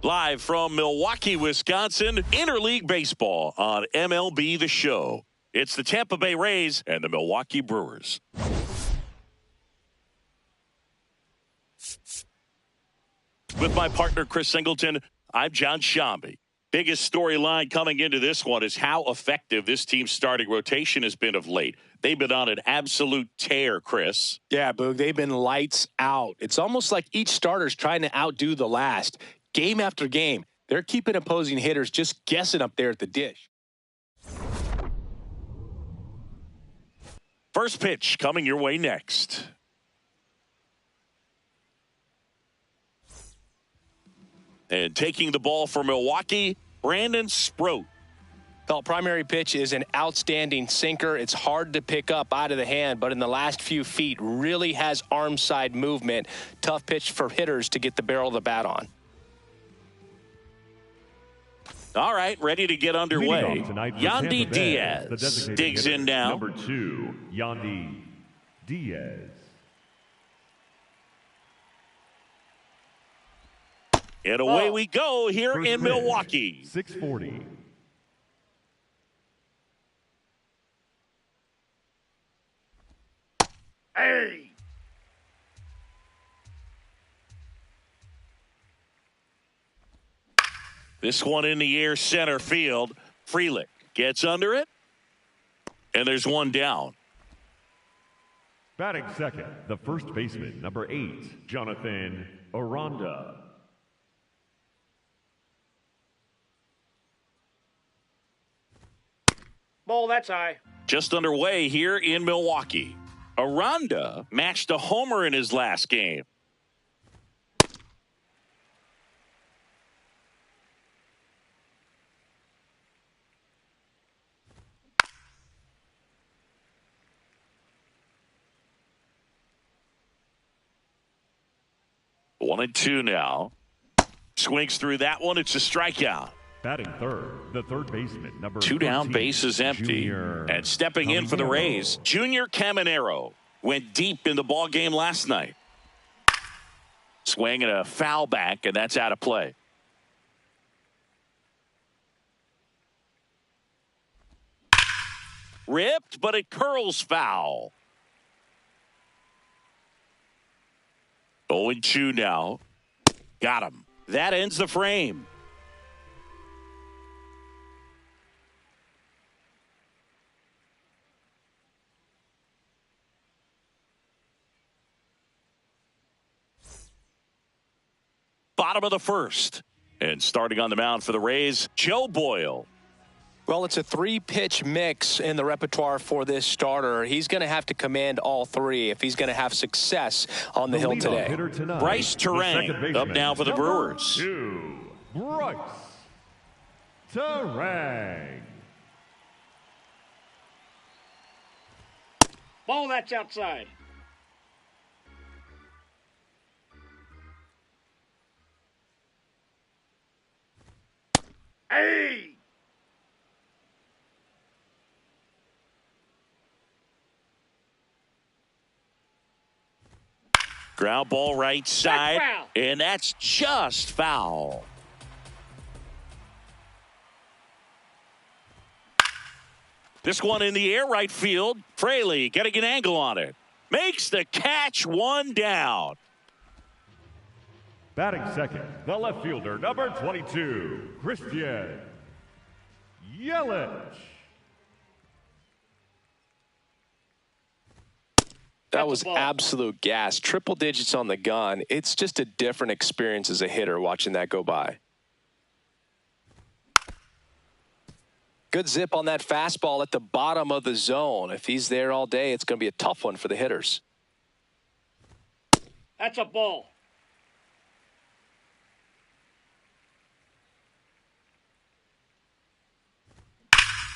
Live from Milwaukee, Wisconsin, Interleague Baseball on MLB The Show. It's the Tampa Bay Rays and the Milwaukee Brewers. With my partner, Chris Singleton, I'm John Shambi. Biggest storyline coming into this one is how effective this team's starting rotation has been of late. They've been on an absolute tear, Chris. Yeah, Boog, they've been lights out. It's almost like each starter's trying to outdo the last. Game after game, they're keeping opposing hitters just guessing up there at the dish. First pitch coming your way next. And taking the ball for Milwaukee, Brandon Sproat. The primary pitch is an outstanding sinker. It's hard to pick up out of the hand, but in the last few feet really has arm side movement. Tough pitch for hitters to get the barrel of the bat on. All right, ready to get underway. Yandy Diaz digs in now. Number 2, Yandy Diaz. And away we go here First in pitch, Milwaukee. 640. Hey! This one in the air, center field. Frelick gets under it, and there's one down. Batting second, the first baseman, number 8, Jonathan Aranda. Ball, that's high. Just underway here in Milwaukee. Aranda matched a homer in his last game. One and two now. Swings through that one. It's a strikeout. Batting third, the third baseman, number 2 down, 13, base is empty. Junior And stepping in for the Rays, Junior Caminero went deep in the ball game last night. Swinging a foul back, and that's out of play. Ripped, but it curls foul. 0-2 now. Got him. That ends the frame. Bottom of the first. And starting on the mound for the Rays, Joe Boyle. Well, it's a 3-pitch mix in the repertoire for this starter. He's going to have to command all 3 if he's going to have success on the hill today. Bryce Terang up now for the Brewers. 2, Bryce Terang. Ball, that's outside. Hey! Ground ball right side, That's foul. and that's just foul. This one in the air, right field. Fraley getting an angle on it. Makes the catch, 1 down. Batting second, the left fielder, number 22, Christian Yelich. That was absolute gas. Triple digits on the gun. It's just a different experience as a hitter watching that go by. Good zip on that fastball at the bottom of the zone. If he's there all day, it's going to be a tough one for the hitters. That's a ball.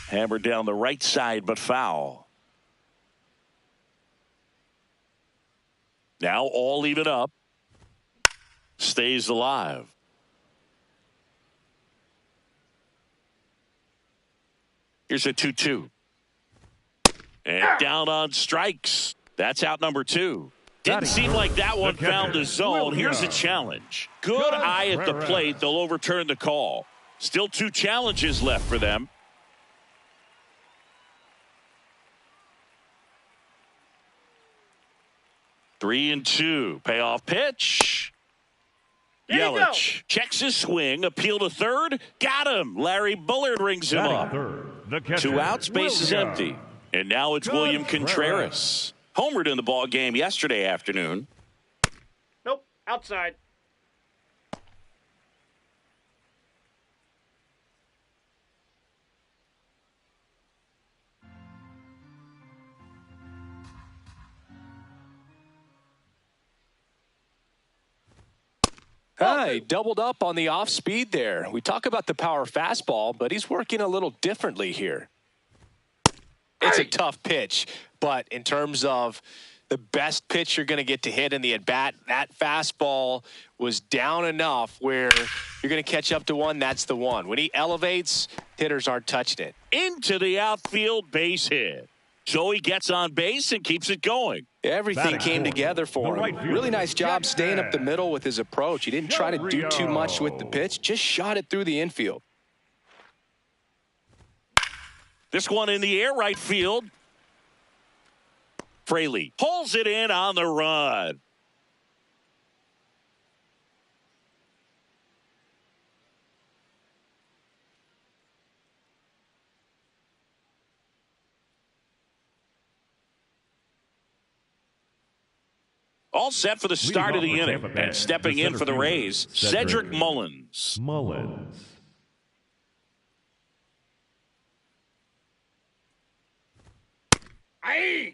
Hammered down the right side, but foul. Now all even up. Stays alive. Here's a 2-2. And down on strikes. That's out number 2. Didn't seem like that one found the zone. Here's a challenge. Good eye at the plate. They'll overturn the call. Still 2 challenges left for them. Three and 2. Payoff pitch. Yelich checks his swing. Appeal to third. Got him. Larry Bullard rings him up. 2 outs. Base is empty. And now it's William Contreras. Homered in the ball game yesterday afternoon. Nope. Outside. He doubled up on the off speed there. We talk about the power fastball, but he's working a little differently here. It's a tough pitch, but in terms of the best pitch you're going to get to hit in the at-bat, that fastball was down enough where you're going to catch up to one. That's the one. When he elevates, hitters aren't touching it. Into the outfield, base hit. So he gets on base and keeps it going. Everything came together for him. Really nice job staying up the middle with his approach. He didn't try to do too much with the pitch, just shot it through the infield. This one in the air, right field. Fraley pulls it in on the run. All set for the start of the inning. And stepping in for the Rays, Cedric Mullins. Aye.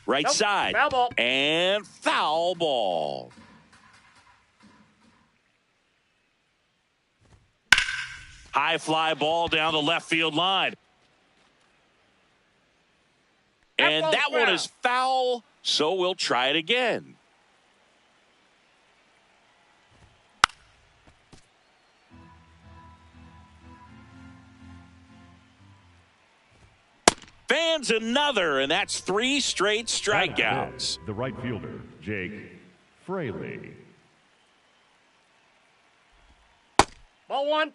Right side. Foul ball. And foul ball. High fly ball down the left field line. And that one is foul, so we'll try it again. Fans another, and that's 3 straight strikeouts. The right fielder, Jake Fraley. Ball 1.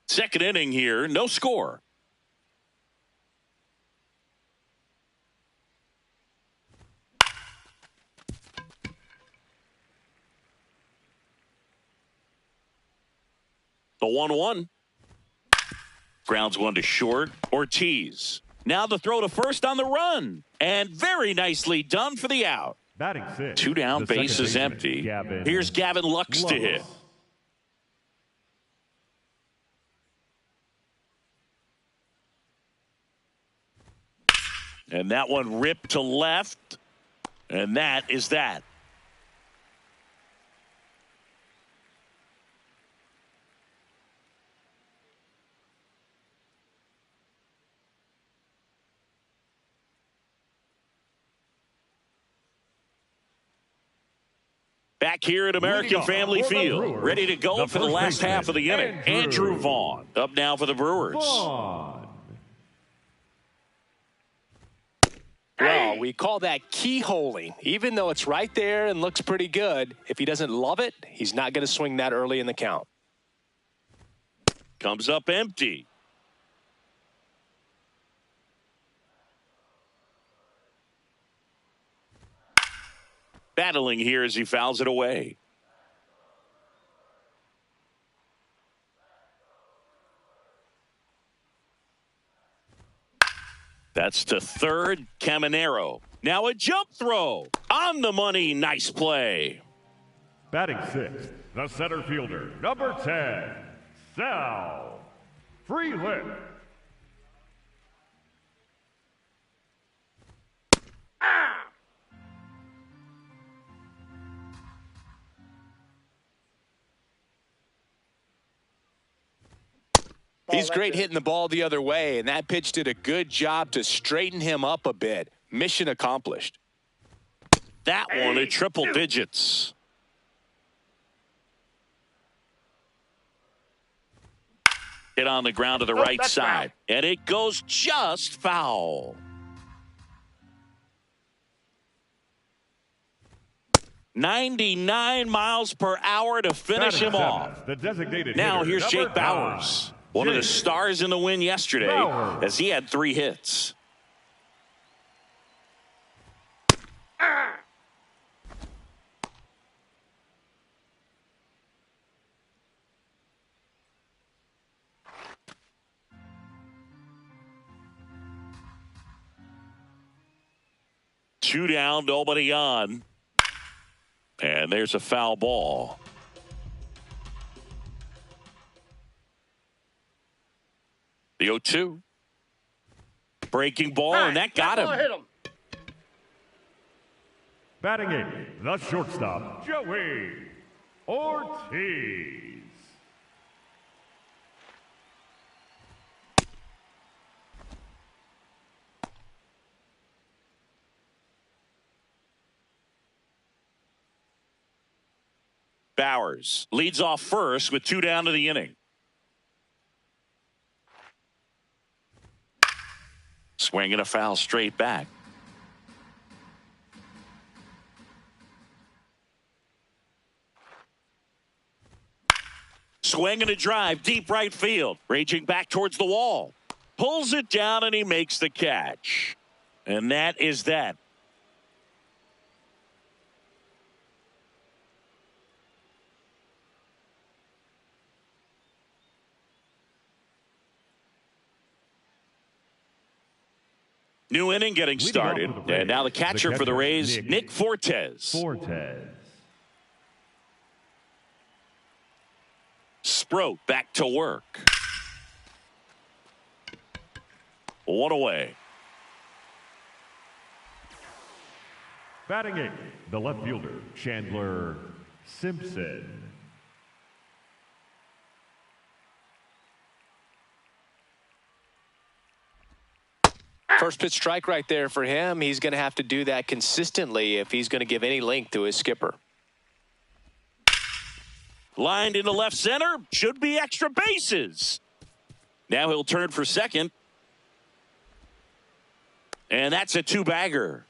Second inning here, no score. The 1-1. Grounds one to short. Ortiz. Now the throw to first on the run. And very nicely done for the out. Batting 6. 2 down, base is empty. Here's Gavin Lux to hit. And that one ripped to left. And that is that. Back here at American Family Field, ready to go for the last half of the inning. Andrew Vaughn up now for the Brewers. Well, we call that keyholing. Even though it's right there and looks pretty good, if he doesn't love it, he's not going to swing that early in the count. Comes up empty. Battling here as he fouls it away. That's to third, Caminero. Now a jump throw. On the money, nice play. Batting 6, the center fielder, number 10, Sal Frelick. He's great hitting the ball the other way, and that pitch did a good job to straighten him up a bit. Mission accomplished. That one at triple digits. Hit on the ground to the right side. Foul. And it goes just foul. 99 miles per hour to finish him off. The designated now here's Jake 9, Bauers, one of the stars in the win yesterday, as he had 3 hits. Two down, nobody on. And there's a foul ball. The 0-2. Breaking ball, and that got him. Hit him. Batting in, the shortstop, Joey Ortiz. Bauers leads off first with 2 down to the inning. Swinging a foul straight back. Swinging a drive deep right field. Raging back towards the wall. Pulls it down and he makes the catch. And that is that. New inning getting started. And now the catcher for the Rays, Nick Fortes. Sproat back to work. 1 away. Batting in, the left fielder, Chandler Simpson. First pitch strike right there for him. He's going to have to do that consistently if he's going to give any length to his skipper. Lined into left center. Should be extra bases. Now he'll turn for second. And that's a 2-bagger.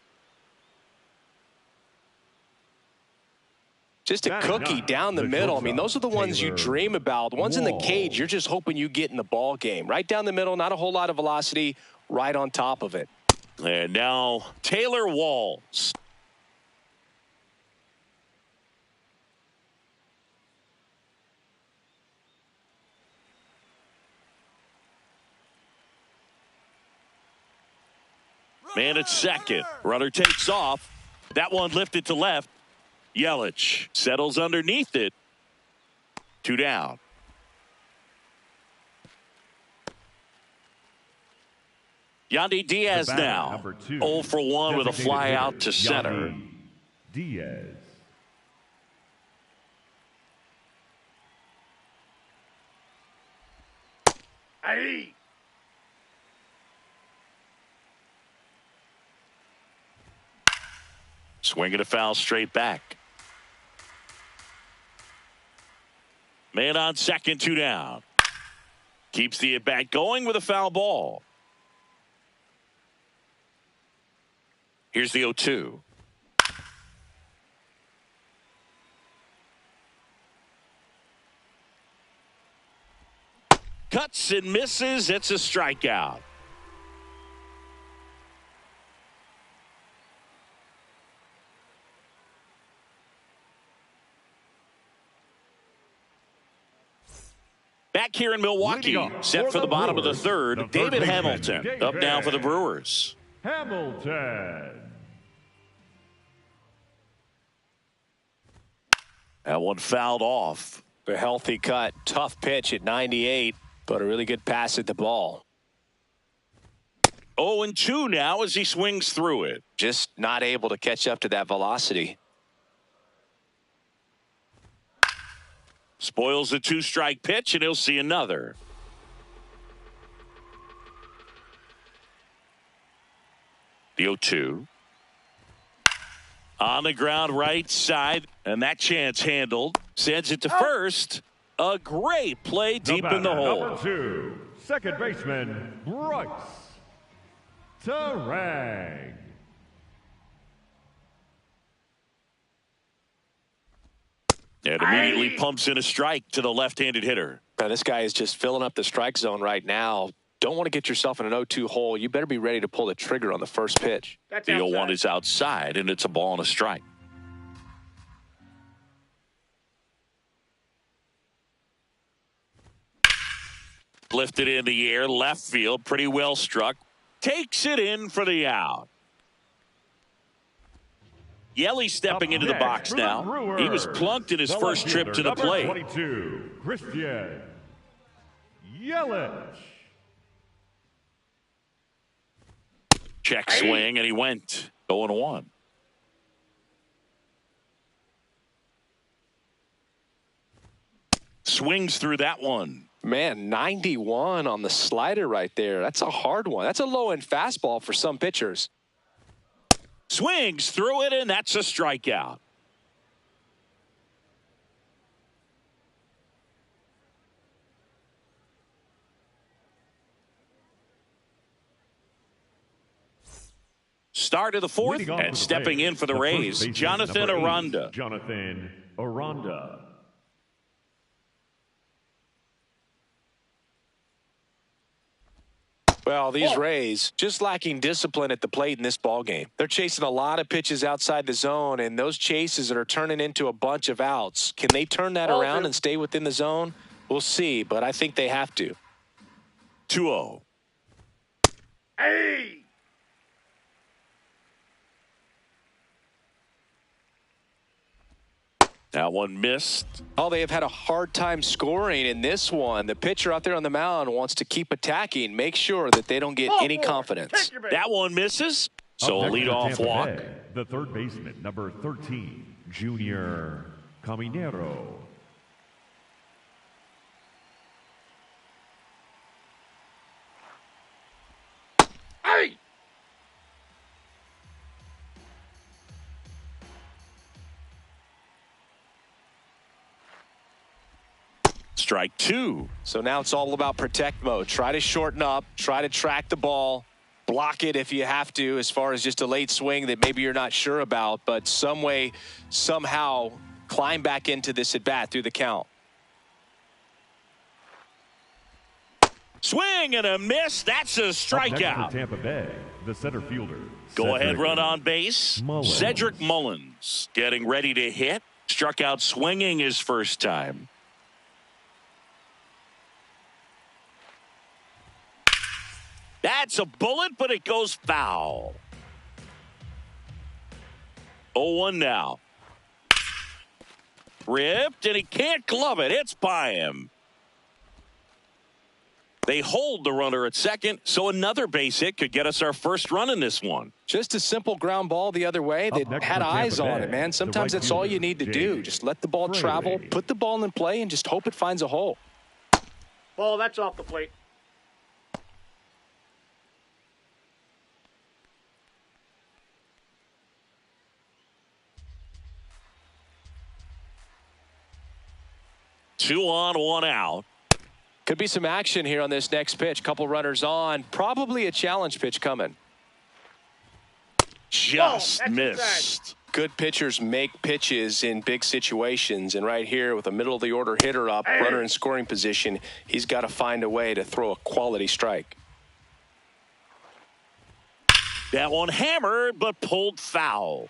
Just a cookie down the middle. I mean, those are the ones you dream about. The ones in the cage, you're just hoping you get in the ball game. Right down the middle, not a whole lot of velocity. Right on top of it. And now Taylor Walls. Man at second. Runner takes off. That one lifted to left. Yelich settles underneath it. 2 down. Yandy Diaz now 0 for 1 with a fly out to center. Diaz. Aye. Swinging a foul straight back. Man on second, 2 down. Keeps the at bat going with a foul ball. Here's the 0-2. Cuts and misses. It's a strikeout. Back here in Milwaukee, set for the bottom of the third, David Hamilton up now for the Brewers. Hamilton. That one fouled off. A healthy cut. Tough pitch at 98, but a really good pass at the ball. 0-2 now as he swings through it. Just not able to catch up to that velocity. Spoils the 2-strike pitch, and he'll see another. The 0-2. On the ground right side, and that chance handled. Sends it to first, A great play deep in the hole. Number 2, second baseman, Bryce Terang. And immediately pumps in a strike to the left-handed hitter. Now, this guy is just filling up the strike zone right now. Don't want to get yourself in an 0-2 hole. You better be ready to pull the trigger on the first pitch. That's The outside. 0-1 is outside, and it's a ball and a strike. Lifted in the air, left field, pretty well struck. Takes it in for the out. Yelly stepping into the box now. He was plunked in his first trip to the plate. 22, Christian Yelich. Check swing, and he went 0-1. Swings through that one. Man, 91 on the slider right there. That's a hard one. That's a low-end fastball for some pitchers. Swings through it, and that's a strikeout. Start of the fourth, and stepping in for the Rays, Jonathan Aranda. Jonathan Aranda. Well, these Rays just lacking discipline at the plate in this ballgame. They're chasing a lot of pitches outside the zone, and those chases that are turning into a bunch of outs. Can they turn that around and stay within the zone? We'll see, but I think they have to. 2-0. Hey! That one missed. Oh, they have had a hard time scoring in this one. The pitcher out there on the mound wants to keep attacking, make sure that they don't get any confidence. That one misses. So a leadoff walk. The third baseman, number 13, Junior Caminero. Hey! Strike two. So now it's all about protect mode. Try to shorten up, try to track the ball, block it if you have to, as far as just a late swing that maybe you're not sure about, but some way, somehow climb back into this at bat through the count. Swing and a miss. That's a strikeout. Tampa Bay, the center fielder. Go ahead, run on base. Mullins. Cedric Mullins getting ready to hit. Struck out swinging his first time. That's a bullet, but it goes foul. 0-1 now. Ripped, and he can't glove it. It's by him. They hold the runner at second, so another base hit could get us our first run in this one. Just a simple ground ball the other way that had eyes on it, man. Sometimes that's all you need to do. Just let the ball travel, put the ball in play, and just hope it finds a hole. Ball, that's off the plate. Two on, one out. Could be some action here on this next pitch. Couple runners on. Probably a challenge pitch coming. Just missed. Good pitchers make pitches in big situations. And right here with a middle of the order hitter up, runner in scoring position, he's got to find a way to throw a quality strike. That one hammered, but pulled foul.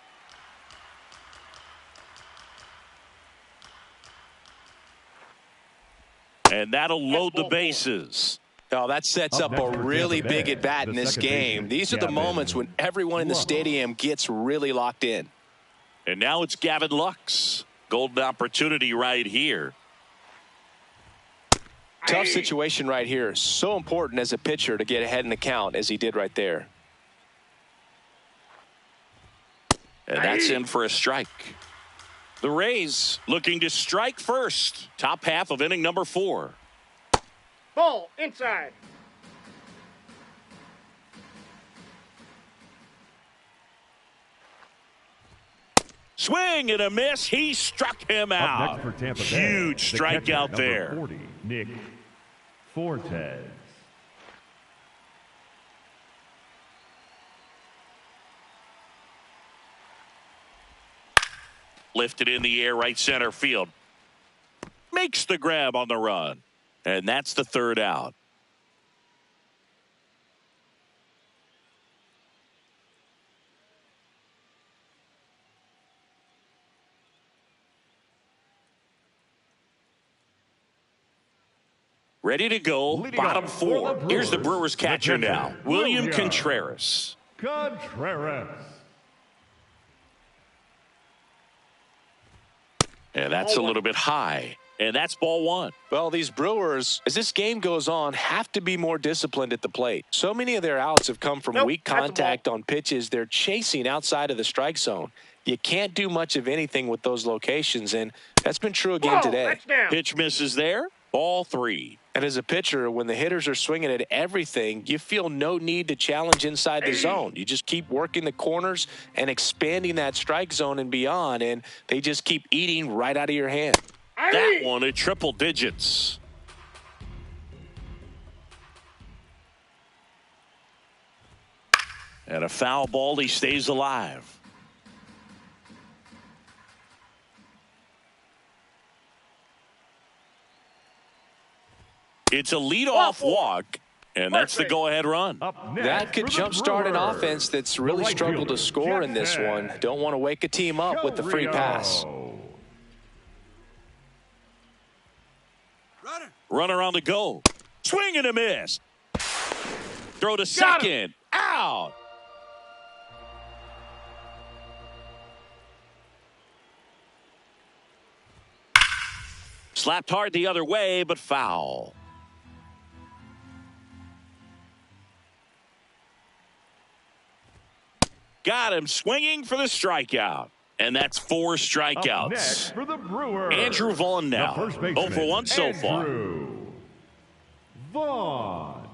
And that'll load the bases. Oh, that sets up a really big at bat in this game. These are the moments when everyone in the stadium gets really locked in. And now it's Gavin Lux. Golden opportunity right here. Tough situation right here. So important as a pitcher to get ahead in the count as he did right there. And that's in for a strike. The Rays looking to strike first. Top half of inning number 4. Ball, inside. Swing and a miss. He struck him Up out. next for Tampa Bay, Huge the catcher, strikeout number there. 40, Nick Fortes. Lifted in the air, right center field. Makes the grab on the run. And that's the third out. Ready to go, Leading bottom off for four. the Here's the Brewers, Brewers catcher the catcher, now, William William Contreras. Contreras. And that's a little bit high. And that's ball one. Well, these Brewers, as this game goes on, have to be more disciplined at the plate. So many of their outs have come from weak that's a ball. contact on pitches they're chasing outside of the strike zone. You can't do much of anything with those locations, and that's been true again today. That's down. Pitch misses there. Ball three. And as a pitcher, when the hitters are swinging at everything, you feel no need to challenge inside the zone. You just keep working the corners and expanding that strike zone and beyond, and they just keep eating right out of your hand. That one at triple digits. And a foul ball. He stays alive. It's a leadoff walk, and that's the go-ahead run. Up next That could for the jumpstart an Brewers, offense that's the really right struggled to fielder, score in this Jackson. one. Don't want to wake a team up with the free pass. Runner on the go. Swing and a miss. Throw to second. Out. Slapped hard the other way, but foul. Got him swinging for the strikeout. And that's 4 Up strikeouts. next for the Brewers, Andrew Vaughn now. the first 0 baseman, for 1 so far. Andrew Vaughn.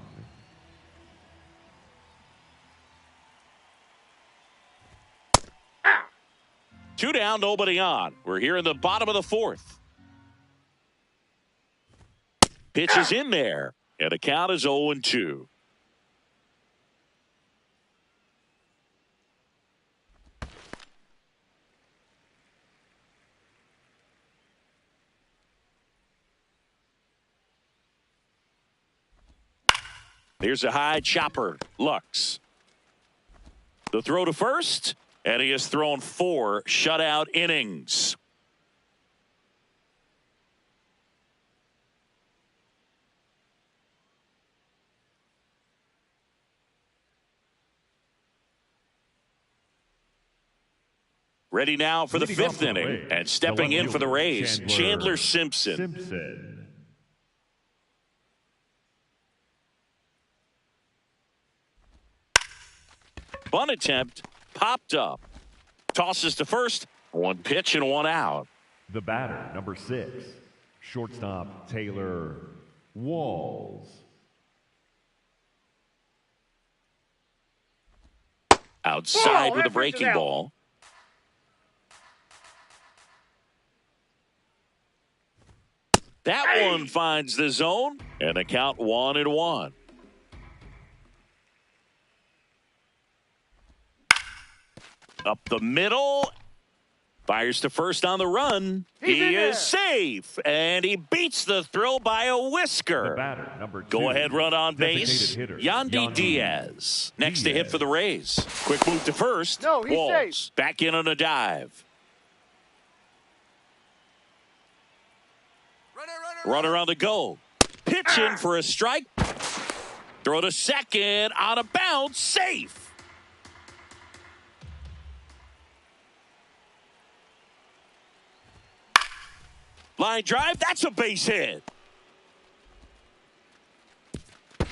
Two down, nobody on. We're here in the bottom of the fourth. Pitch is in there, and the count is 0-2. Here's a high chopper. Lux. The throw to first, and he has thrown 4 shutout innings. Ready now for the Leading off 5th for the inning, Rays, and stepping the in left for the fielder, Rays, Chandler Simpson. Simpson. Bunt attempt, popped up. Tosses to first, 1 pitch and 1 out. The batter, number 6, shortstop Taylor Walls. Outside Ball, with a that pitch is breaking out. ball. That one finds the zone, and the count 1-1. Up the middle. Fires to first on the run. He is safe, and he beats the throw by a The whisker. batter, number 2, Go ahead, run on base. designated hitter, Yandy Diaz. Next to hit for the Rays. Quick move to first. No, he's Walls safe. back in on a dive. Runner on the go. Pitching for a strike. Throw to second. On a bounce. Safe. Line drive. That's a base hit.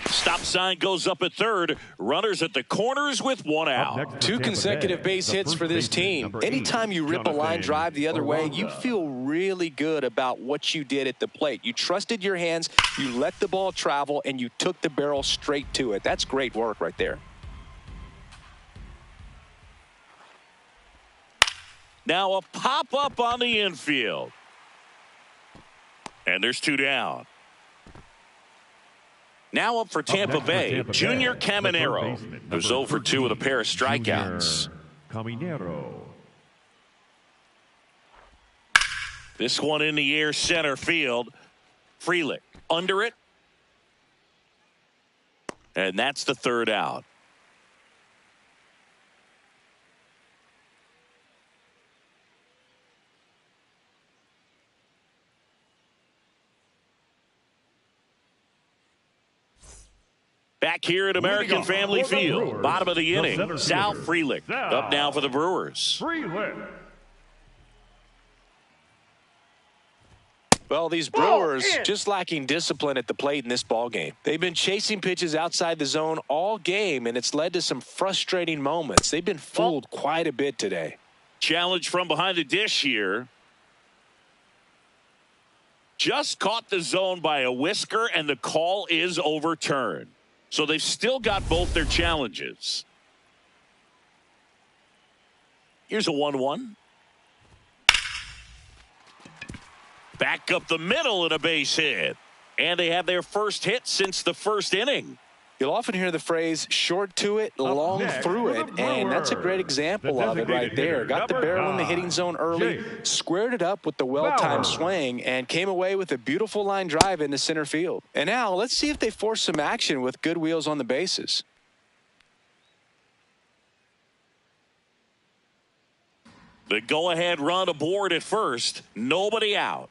Stop sign goes up at third. Runners at the corners with 1 Up out. next for 2 Tampa consecutive Bay, base the hits first for this baseman, team. number 8, Anytime you rip a line Jonathan drive the other way, you Aranda. feel really good about what you did at the plate. You trusted your hands, you let the ball travel, and you took the barrel straight to it. That's great work right there. Now a pop-up on the infield. And there's 2 down. Now up for Tampa Bay, Junior Caminero, who's 0 for 2 with a pair of strikeouts. Caminero. This one in the air, center field. Frelick under it. And that's the 3rd out. Back here at American Family Field, bottom of the inning, Sal Frelick up now for the Brewers. Well, these Brewers just lacking discipline at the plate in this ball game. They've been chasing pitches outside the zone all game, and it's led to some frustrating moments. They've been fooled quite a bit today. Challenge from behind the dish here. Just caught the zone by a whisker, and the call is overturned. So they've still got both their challenges. Here's a 1-1. Back up the middle and a base hit. And they have their first hit since the first inning. You'll often hear the phrase short to it, long through it, and that's a great example of it right there. Got the barrel in the hitting zone early, squared it up with the well-timed swing, and came away with a beautiful line drive into center field. And now let's see if they force some action with good wheels on the bases. The go-ahead run aboard at first. Nobody out.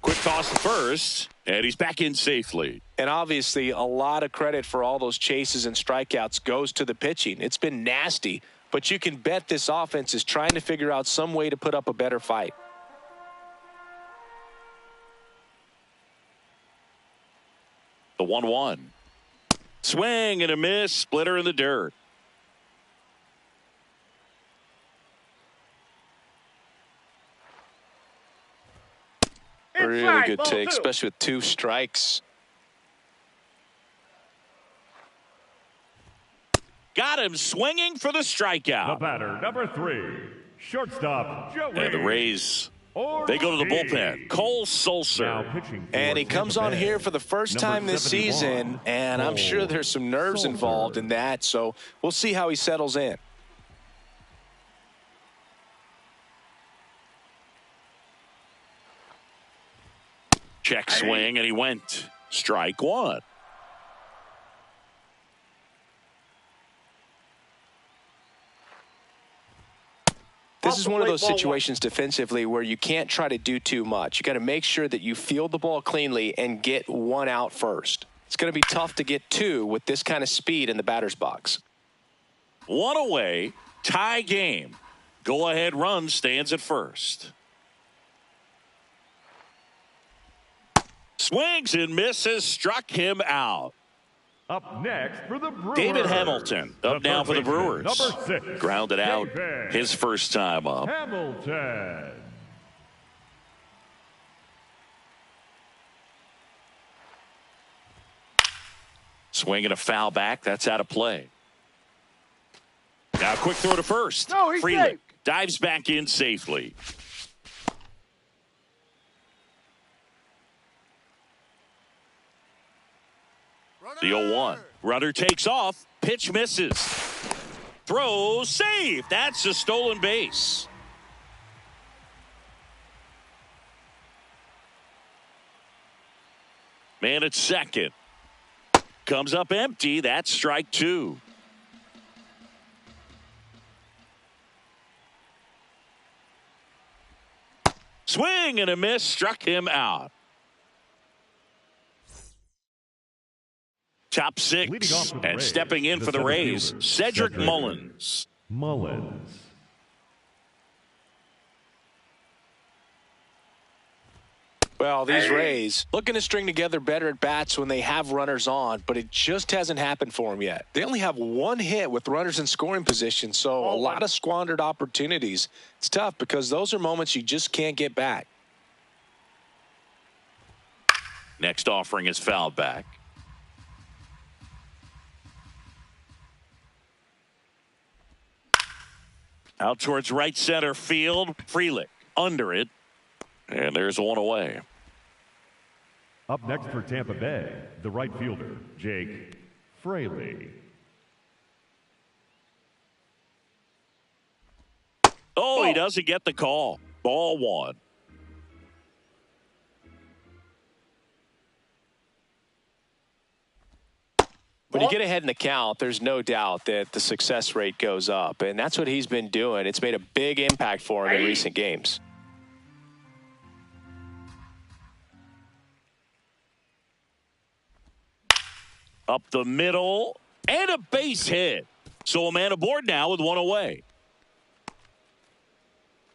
Quick toss to first, and he's back in safely. And obviously, a lot of credit for all those chases and strikeouts goes to the pitching. It's been nasty, but you can bet this offense is trying to figure out some way to put up a better fight. The 1-1. Swing and a miss, splitter in the dirt. Really good take, especially with 2 strikes. Got him swinging for the strikeout. The batter, number 3, shortstop Joey. And the Rays, they go to the bullpen. Cole Sulser. And he comes on here for the first time this season, and I'm sure there's some nerves involved in that, so we'll see how he settles in. Check swing, and he went. Strike 1. This is one of those situations defensively where you can't try to do too much. You got to make sure that you field the ball cleanly and get 1 out first. It's going to be tough to get 2 with this kind of speed in the batter's box. 1 away, tie game. Go-ahead run stands at first. Swings and misses, struck him out. Up next for the Brewers, David Hamilton up now for the Brewers. Number 6, grounded out his first time up. Hamilton. Swinging a foul back, that's out of play. Now quick throw to first. No, he's Frelick safe. dives back in safely. The 0-1. Runner takes off. Pitch misses. Throw safe. That's a stolen base. Man at second. Comes up empty. That's strike 2. Swing and a miss. Struck him out. Top 6 and stepping in for the Rays, Cedric Mullins. Well, these Rays looking to string together better at bats when they have runners on, but it just hasn't happened for them yet. They only have 1 hit with runners in scoring position, so a lot of squandered opportunities. It's tough because those are moments you just can't get back. Next offering is fouled back. Out towards right center field. Frelick under it. And there's one away. Up next for Tampa Bay, the right fielder, Jake Fraley. Oh, he doesn't get the call. Ball one. When you get ahead in the count, there's no doubt that the success rate goes up, and that's what he's been doing. It's made a big impact for him in recent games. Up the middle, and a base hit. So a man aboard now with one away.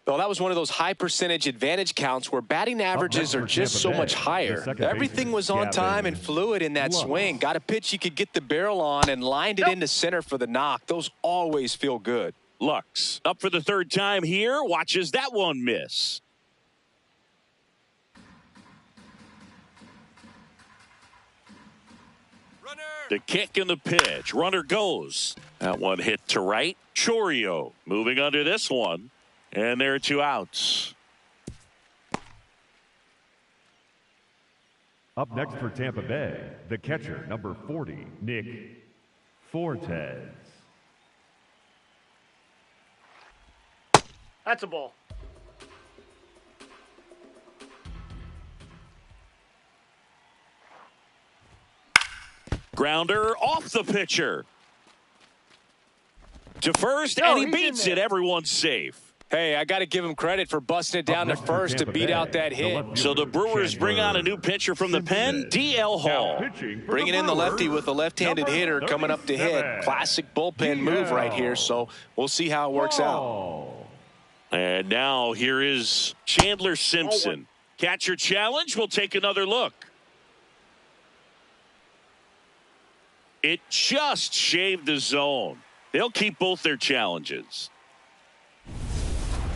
Well, that was one of those high percentage advantage counts where batting averages are just so much higher. Everything was on time and fluid in that swing. Got a pitch you could get the barrel on and lined it into center for the knock. Those always feel good. Lux up for the third time here. Watches that one miss. Runner. The kick and the pitch. Runner goes. That one hit to right. Chourio moving under this one. And there are 2 outs. Up next for Tampa Bay, the catcher, number 40, Nick Fortes. That's a ball. Grounder off the pitcher. To first, No, and he he's beats in it. there. Everyone's safe. Hey, I got to give him credit for busting it down to first to beat out that hit. So the Brewers bring on a new pitcher from the pen, DL Hall. Bringing in the lefty with a lefty-handed hitter coming up to hit. Classic bullpen move right here, so we'll see how it works out. And now here is Chandler Simpson. Catcher challenge. We'll take another look. It just shaved the zone. They'll keep both their challenges.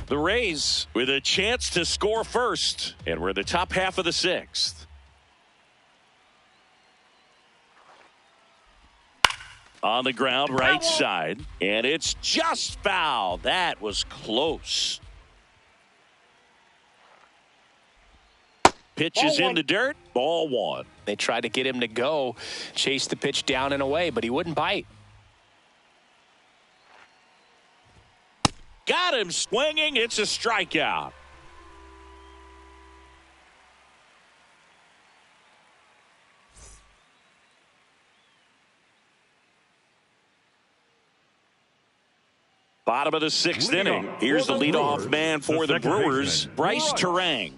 The Rays with a chance to score first, and we're in the top half of the 6th. On the ground, right side, and it's just foul. That was close. Pitch is in the dirt. Ball one. They tried to get him to go, chase the pitch down and away, but he wouldn't bite. Got him swinging. It's a strikeout. Bottom of the 6th inning. Here's the leadoff man for the Brewers, Bryce Turang.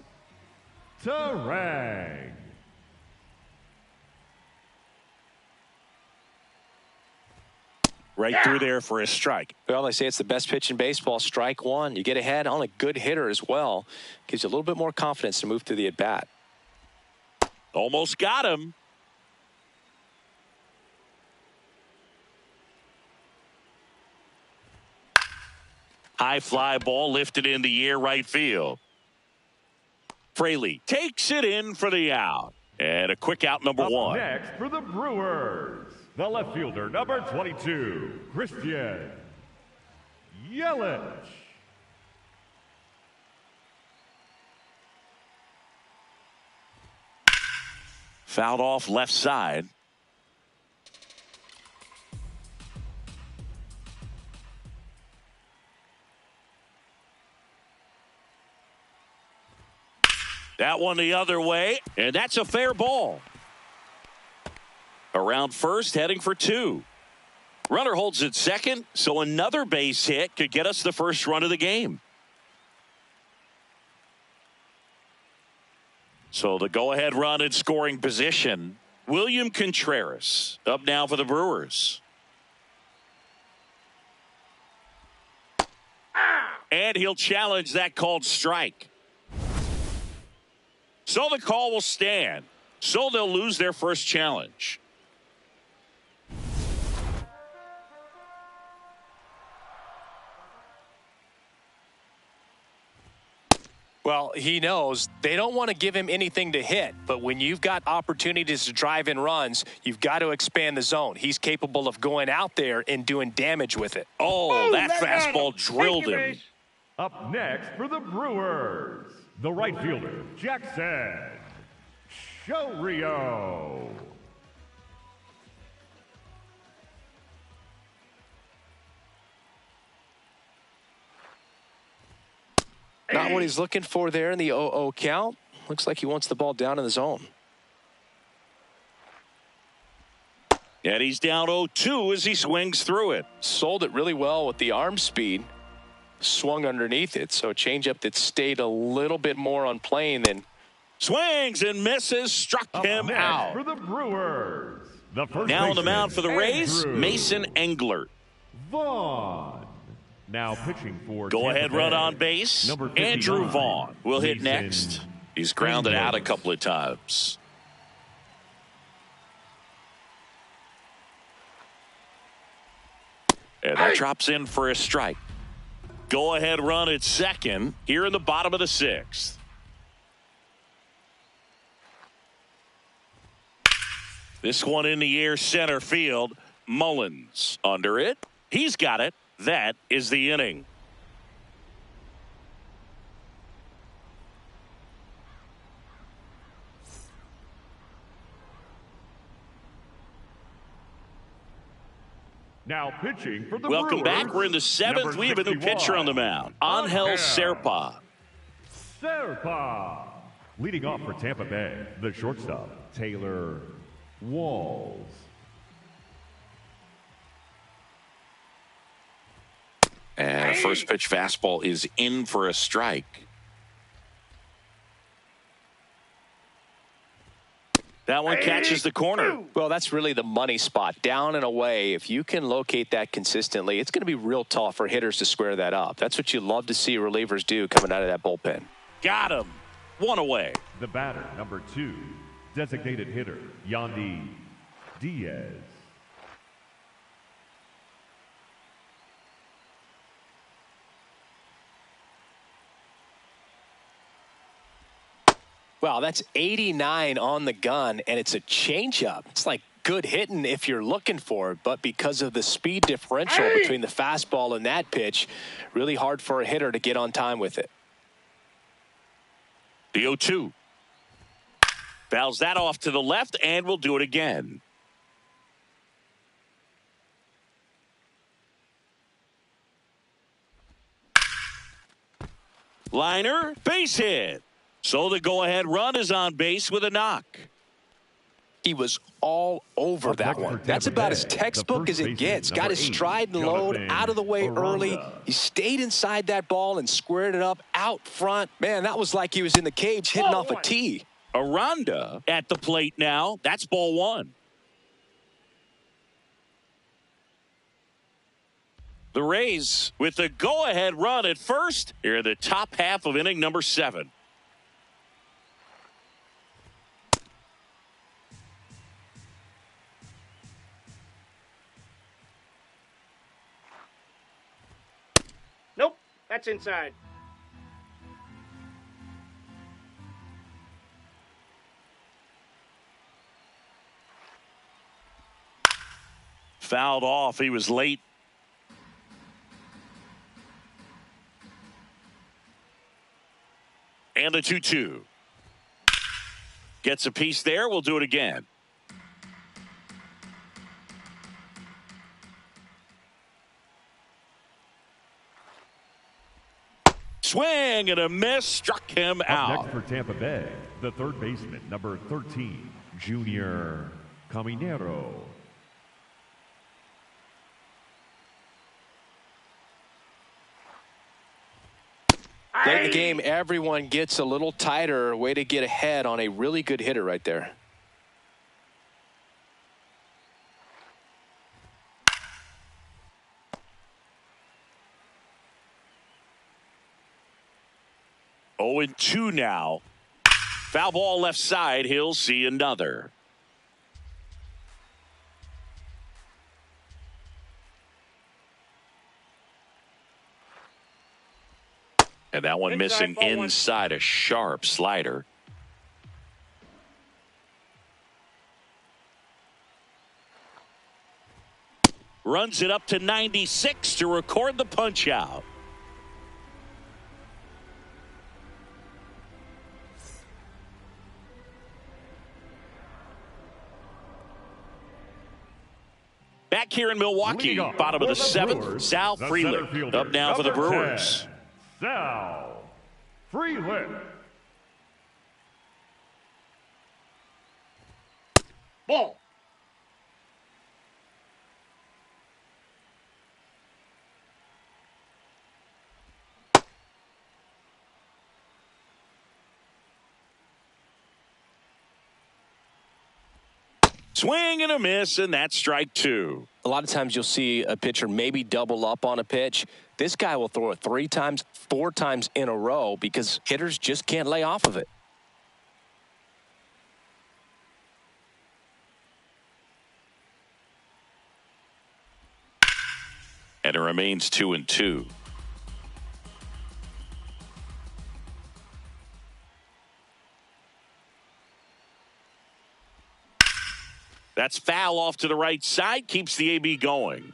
Turang. Right through there for a strike. Well, they say it's the best pitch in baseball. Strike one. You get ahead on a good hitter as well. Gives you a little bit more confidence to move through the at-bat. Almost got him. High fly ball lifted in the air, right field. Fraley takes it in for the out. And a quick out, number one. Next for the Brewers, the left fielder, number 22, Christian Yelich. Fouled off left side. That one the other way, and that's a fair ball. Around first, heading for two. Runner holds at second, so another base hit could get us the first run of the game. So the go-ahead run in scoring position, William Contreras up now for the Brewers. And he'll challenge that called strike. So the call will stand. So they'll lose their first challenge. Well, he knows they don't want to give him anything to hit, but when you've got opportunities to drive in runs, you've got to expand the zone. He's capable of going out there and doing damage with it. Oh, that fastball drilled him. Up next for the Brewers, the right fielder, Jackson Chourio. Not what he's looking for there in the 0-0 count. Looks like he wants the ball down in the zone. And he's down 0-2 as he swings through it. Sold it really well with the arm speed. Swung underneath it, so a changeup that stayed a little bit more on plane than. Swings and misses, struck him out. For the Brewers, the first now on the baseman, mound for the Rays, Andrew Mason Englert. Vaughn. Now pitching for Go Tampa ahead, Bay, run on base. number 59, Andrew Vaughn will hit Mason next. He's grounded out a couple of times. And that drops in for a strike. Go ahead, run at second here in the bottom of the sixth. This one in the air center field. Mullins under it. He's got it. That is the inning. Now pitching for the Welcome Brewers, back. We're in the seventh. number We have a new 61, pitcher on the mound. Angel Serpa. Serpa. Leading off for Tampa Bay, the shortstop, Taylor Walls. And a first pitch fastball is in for a strike. That one catches the corner. Well, that's really the money spot. Down and away, if you can locate that consistently, it's going to be real tough for hitters to square that up. That's what you love to see relievers do coming out of that bullpen. Got him. One away. The batter, number 2, designated hitter, Yandy Diaz. Wow, that's 89 on the gun, and it's a changeup. It's like good hitting if you're looking for it, but because of the speed differential between the fastball and that pitch, really hard for a hitter to get on time with it. The 0-2. Fouls that off to the left, and we'll do it again. Liner, base hit. So the go-ahead run is on base with a knock. He was all over Up that next one. for That's Tampa about as Bay, textbook the as first it gets. baseman, Got his number 8, stride and load Jonathan out of the way early. Aranda. He stayed inside that ball and squared it up out front. Man, that was like he was in the cage hitting off a tee. Aranda at the plate now. That's ball one. The Rays with the go-ahead run at first here in the top half of inning number 7. Nope, that's inside. Fouled off. He was late. And the 2-2. Gets a piece there. We'll do it again. Swing and a miss. Struck him Up out. next for Tampa Bay, the third baseman, number 13, Junior Caminero. Late in the game, everyone gets a little tighter. Way to get ahead on a really good hitter right there. Oh, and 2 now. Foul ball left side. He'll see another. And that one missing inside, a sharp slider. Runs it up to 96 to record the punch out. Back here in Milwaukee, bottom of the seventh, Sal Frelick up now for the Brewers. 10, Sal Frelick. Ball. Swing and a miss, and that's strike two. A lot of times you'll see a pitcher maybe double up on a pitch. This guy will throw it 3 times, 4 times in a row because hitters just can't lay off of it. And it remains 2-2. That's foul off to the right side, keeps the AB going.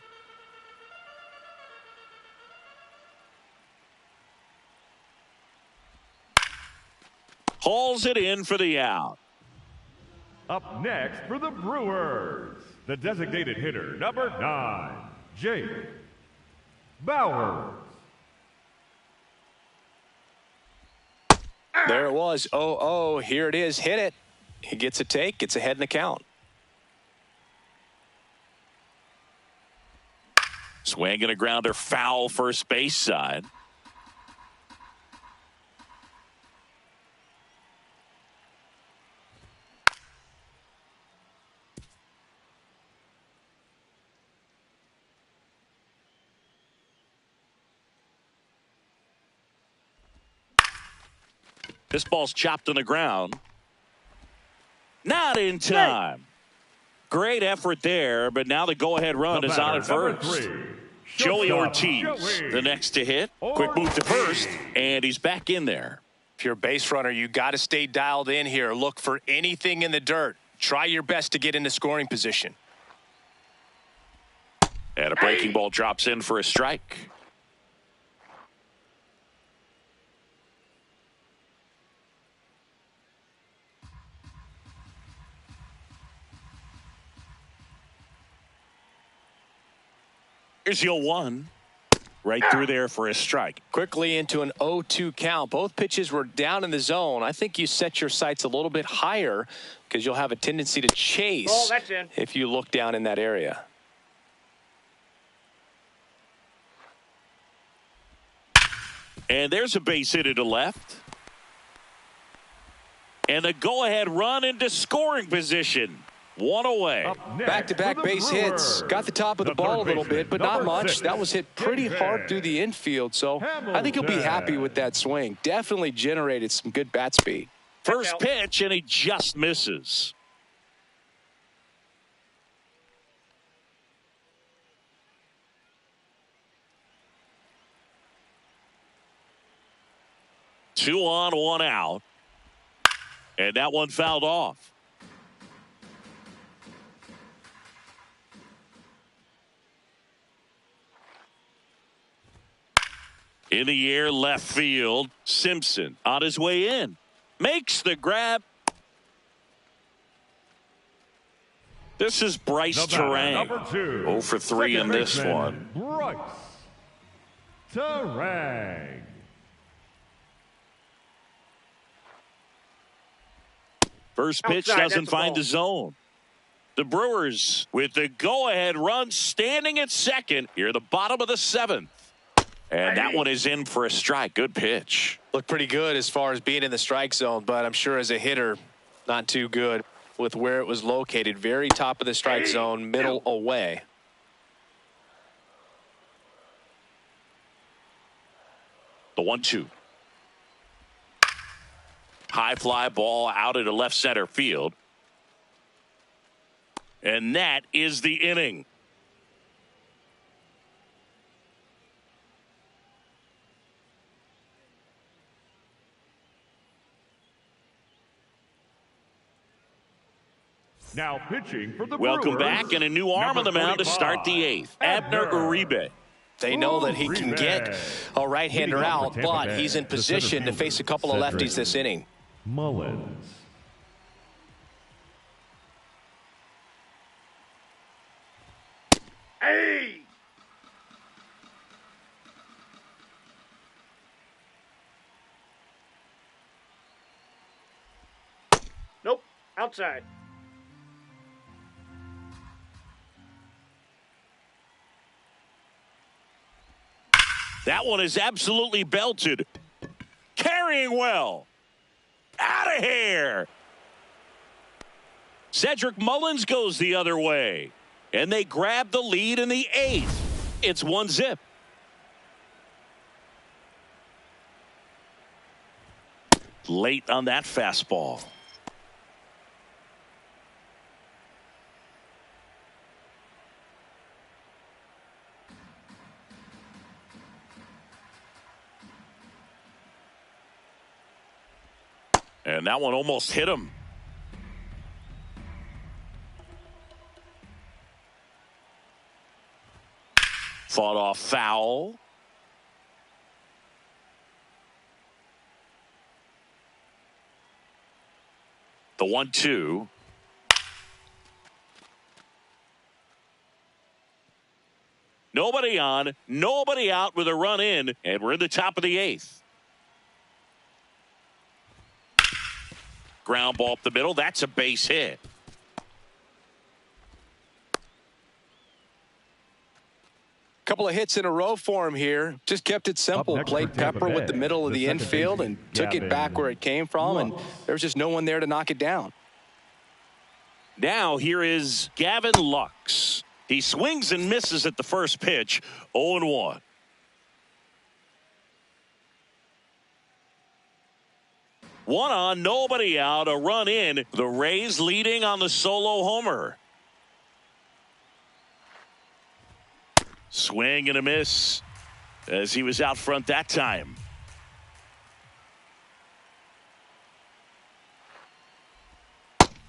Hauls it in for the out. Up next for the Brewers, the designated hitter, number 9, Jake Bauers. There it was. Oh, here it is. Hit it. He gets a take, gets ahead in the count. Swing and a grounder, foul first base side. This ball's chopped on the ground. Not in time. Great effort there, but now the go-ahead run is on at first. 3, Joey Ortiz, the next to hit. Quick move to first, and he's back in there. If you're a base runner, you got to stay dialed in here. Look for anything in the dirt. Try your best to get into scoring position. And a breaking ball drops in for a strike. Here's the 0-1. Right through there for a strike. Quickly into an 0-2 count. Both pitches were down in the zone. I think you set your sights a little bit higher because you'll have a tendency to chase if you look down in that area. And there's a base hit to left. And a go-ahead run into scoring position. One away. Back-to-back base hits. Got the top of the ball a little bit, but not much. 6, that was hit pretty hard through the infield, so I think he'll be happy with that swing. Definitely generated some good bat speed. First pitch, and he just misses. Two on, one out. And that one fouled off. In the air, left field. Simpson on his way in. Makes the grab. This is Bryce Turang. 0 for 3 in this one. Bryce Turang. First pitch doesn't find the zone. The Brewers with the go-ahead run standing at second. Here at the bottom of the 7th. And that one is in for a strike. Good pitch. Looked pretty good as far as being in the strike zone, but I'm sure as a hitter, not too good with where it was located. Very top of the strike zone, middle away. The 1-2. High fly ball out into left center field. And that is the inning. Now pitching for the Welcome Brewers, back, and a new arm on the mound to start the 8th. Abner Uribe. They know that he can get a right-hander out, but he's in position to face a couple of lefties this inning. Mullins. Hey! Nope, outside. That one is absolutely belted. Carrying well. Out of here. Cedric Mullins goes the other way. And they grab the lead in the 8th. It's 1-0. Late on that fastball. And that one almost hit him. Fought off foul. The 1-2. Nobody on, nobody out with a run in, and we're in the top of the 8th. Ground ball up the middle. That's a base hit. Couple of hits in a row for him here. Just kept it simple. Played pepper with the middle of the infield and took it back where it came from, and there was just no one there to knock it down. Now here is Gavin Lux. He swings and misses at the first pitch. 0-1. One on, nobody out, a run in. The Rays leading on the solo homer. Swing and a miss as he was out front that time.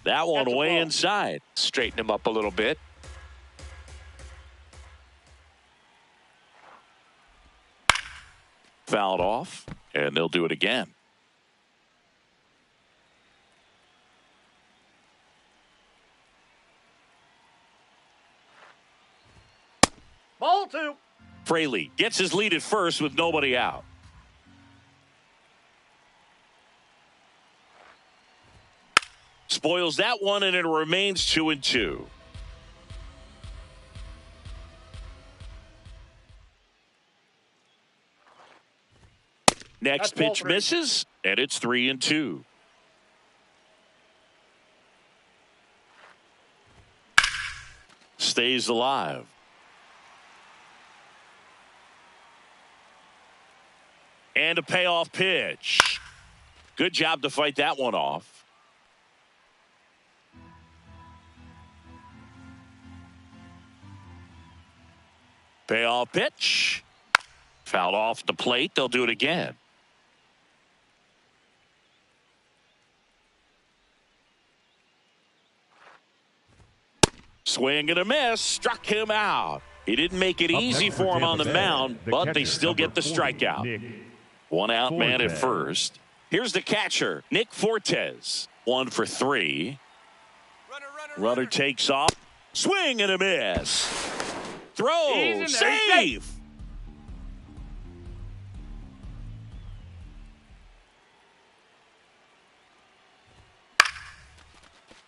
That one way inside. Straighten him up a little bit. Fouled off, and they'll do it again. Ball 2. Fraley gets his lead at first with nobody out. Spoils that one, and it remains 2-2. Next pitch misses, and it's 3-2. Stays alive. And a payoff pitch. Good job to fight that one off. Payoff pitch. Fouled off the plate. They'll do it again. Swing and a miss. Struck him out. He didn't make it easy for him on the mound, but they still get the strikeout. One out man at first. Here's the catcher, Nick Fortes. 1 for 3. Runner takes off. Swing and a miss. Throw. Save.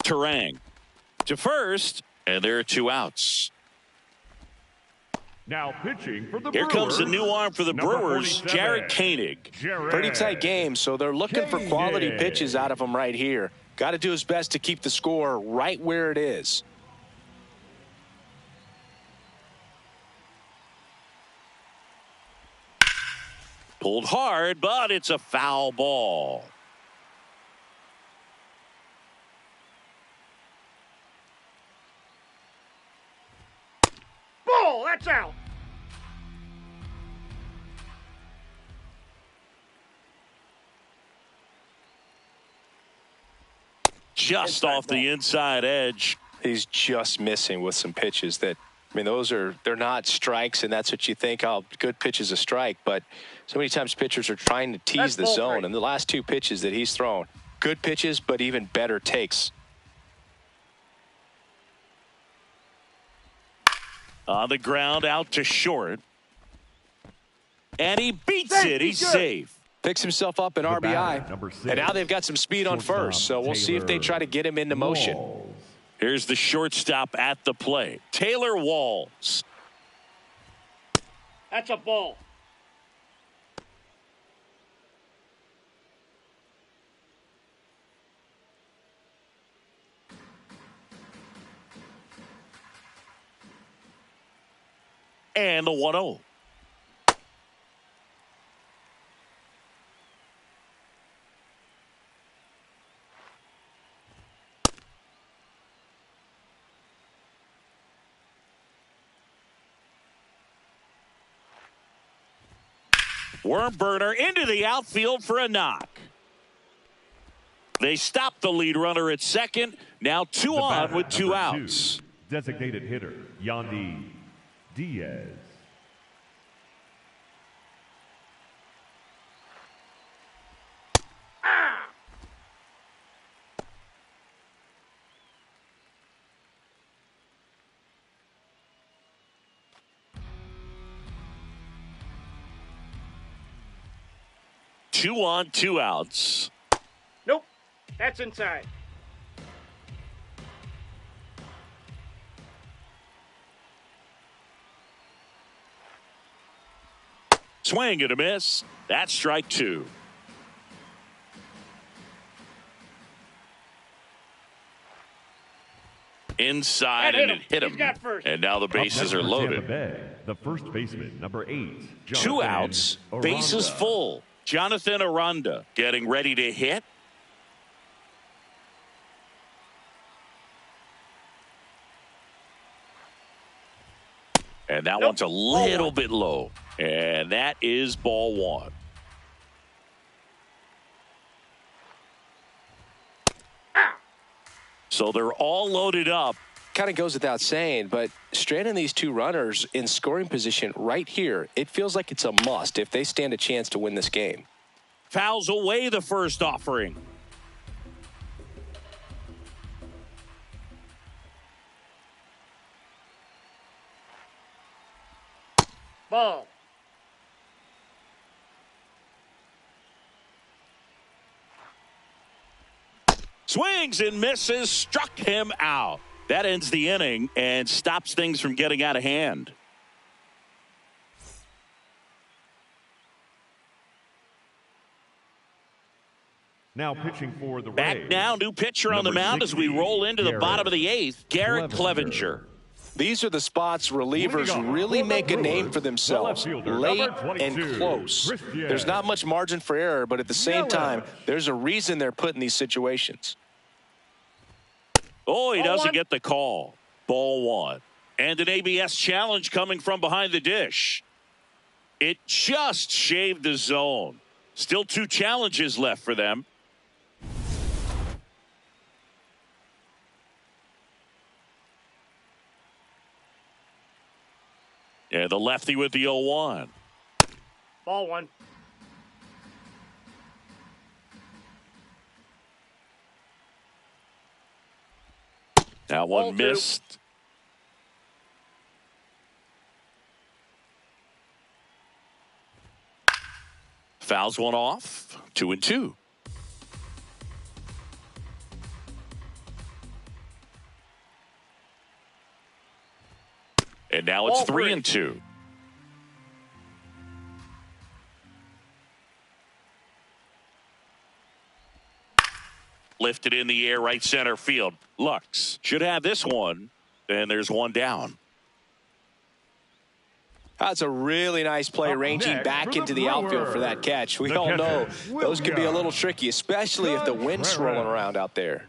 Turang to first, and there are 2 outs. Now pitching for the Here Brewers, comes the new arm for the Brewers, Jared Koenig. Pretty tight game, so they're looking for quality pitches out of him right here. Got to do his best to keep the score right where it is. Pulled hard, but it's a foul ball. Ball, that's out. Just off the inside edge. He's just missing with some pitches that, I mean, they're not strikes, and that's what you think, oh, good pitch is a strike. But so many times pitchers are trying to tease the zone, and the last two pitches that he's thrown, good pitches, but even better takes. On the ground, out to short. And he beats it. He's safe. Picks himself up an RBI. And now they've got some speed on first, so we'll see if they try to get him into motion. Here's the shortstop at the plate, Taylor Walls. That's a ball. And the 1-0. Worm burner into the outfield for a knock. They stop the lead runner at second. Now two on with two outs. Designated hitter, Yandy Diaz. Two on, two outs. Nope. That's inside. Swing and a miss. That's strike two. Inside, and it hit him. And now the bases are loaded. The first baseman, number 8. Two outs, bases full. Jonathan Aranda getting ready to hit. And that one's a little bit low. And that is ball one. So they're all loaded up. Kind of goes without saying, but stranding these two runners in scoring position right here, it feels like it's a must if they stand a chance to win this game. Fouls away the first offering. Ball. Swings and misses, struck him out. That ends the inning and stops things from getting out of hand. Now pitching for the Back Rays. now, new pitcher on the mound as we roll into the bottom of the eighth, Garrett Clevenger. These are the spots relievers really make a name for themselves, late and close. There's not much margin for error, but at the same time, there's a reason they're put in these situations. Oh, he doesn't get the call. Ball one. And an ABS challenge coming from behind the dish. It just shaved the zone. Still two challenges left for them. Yeah, the lefty with the 0-1. Ball one. That one missed. Fouls one off. 2-2. And now it's 3-2. Lifted in the air, right center field. Lux should have this one. And there's one down. That's a really nice play, ranging back into the outfield for that catch. We all know those can be a little tricky, especially if the wind's swirling around out there.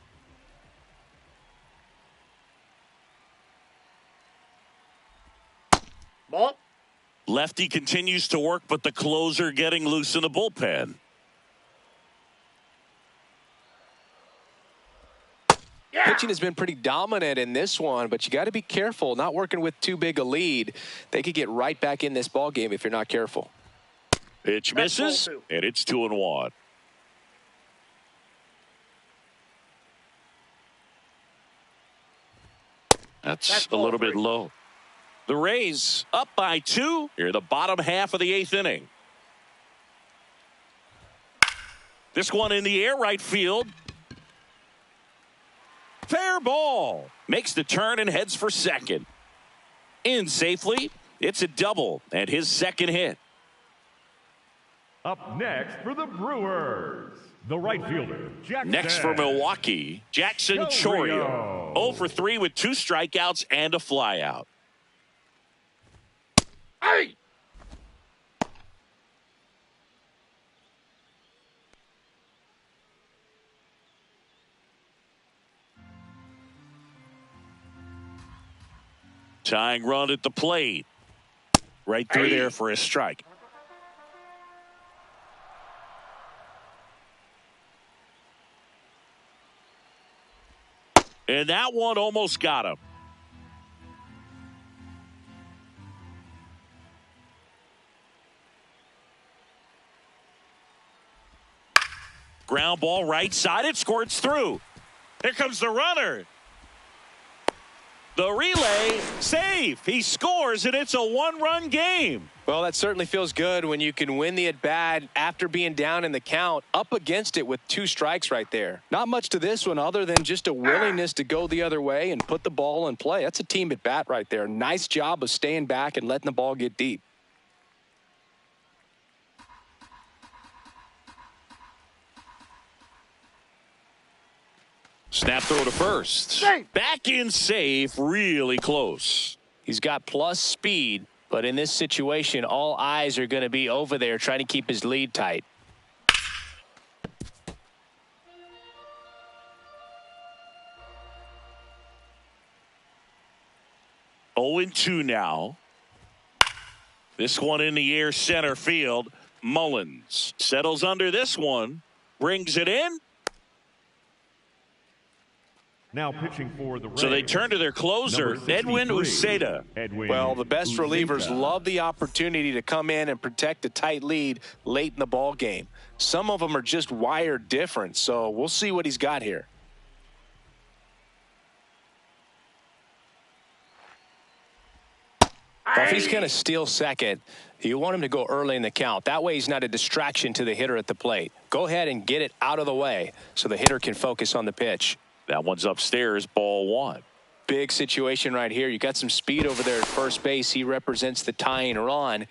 Ball. Lefty continues to work, but the closer getting loose in the bullpen. Yeah. Pitching has been pretty dominant in this one, but you got to be careful. Not working with too big a lead. They could get right back in this ball game if you're not careful. Pitch misses, and it's 2-1. That's a little bit low. The Rays up by 2 here in the bottom half of the 8th inning. This one in the air, right field. Fair ball. Makes the turn and heads for second. In safely. It's a double and his second hit. Up next for the Brewers, the right fielder, Jackson. Next for Milwaukee, Jackson Chourio. 0 for 3 with 2 strikeouts and a flyout. Hey! Tying run at the plate. Right through there for a strike. And that one almost got him. Ground ball right side. It squirts through. Here comes the runner. The relay, safe. He scores, and it's a 1-run game. Well, that certainly feels good when you can win the at-bat after being down in the count, up against it with 2 strikes right there. Not much to this one other than just a willingness to go the other way and put the ball in play. That's a team at-bat right there. Nice job of staying back and letting the ball get deep. Snap throw to first. Safe. Back in safe, really close. He's got plus speed, but in this situation, all eyes are going to be over there trying to keep his lead tight. Oh and 2 now. This one in the air, center field. Mullins settles under this one, brings it in. Now pitching for the Rays. So they turn to their closer, Edwin Uceta. Well, the best relievers love the opportunity to come in and protect a tight lead late in the ball game. Some of them are just wired different, so we'll see what he's got here. Well, if he's going to steal second, you want him to go early in the count. That way he's not a distraction to the hitter at the plate. Go ahead and get it out of the way so the hitter can focus on the pitch. That one's upstairs, ball 1. Big situation right here. You got some speed over there at first base. He represents the tying run.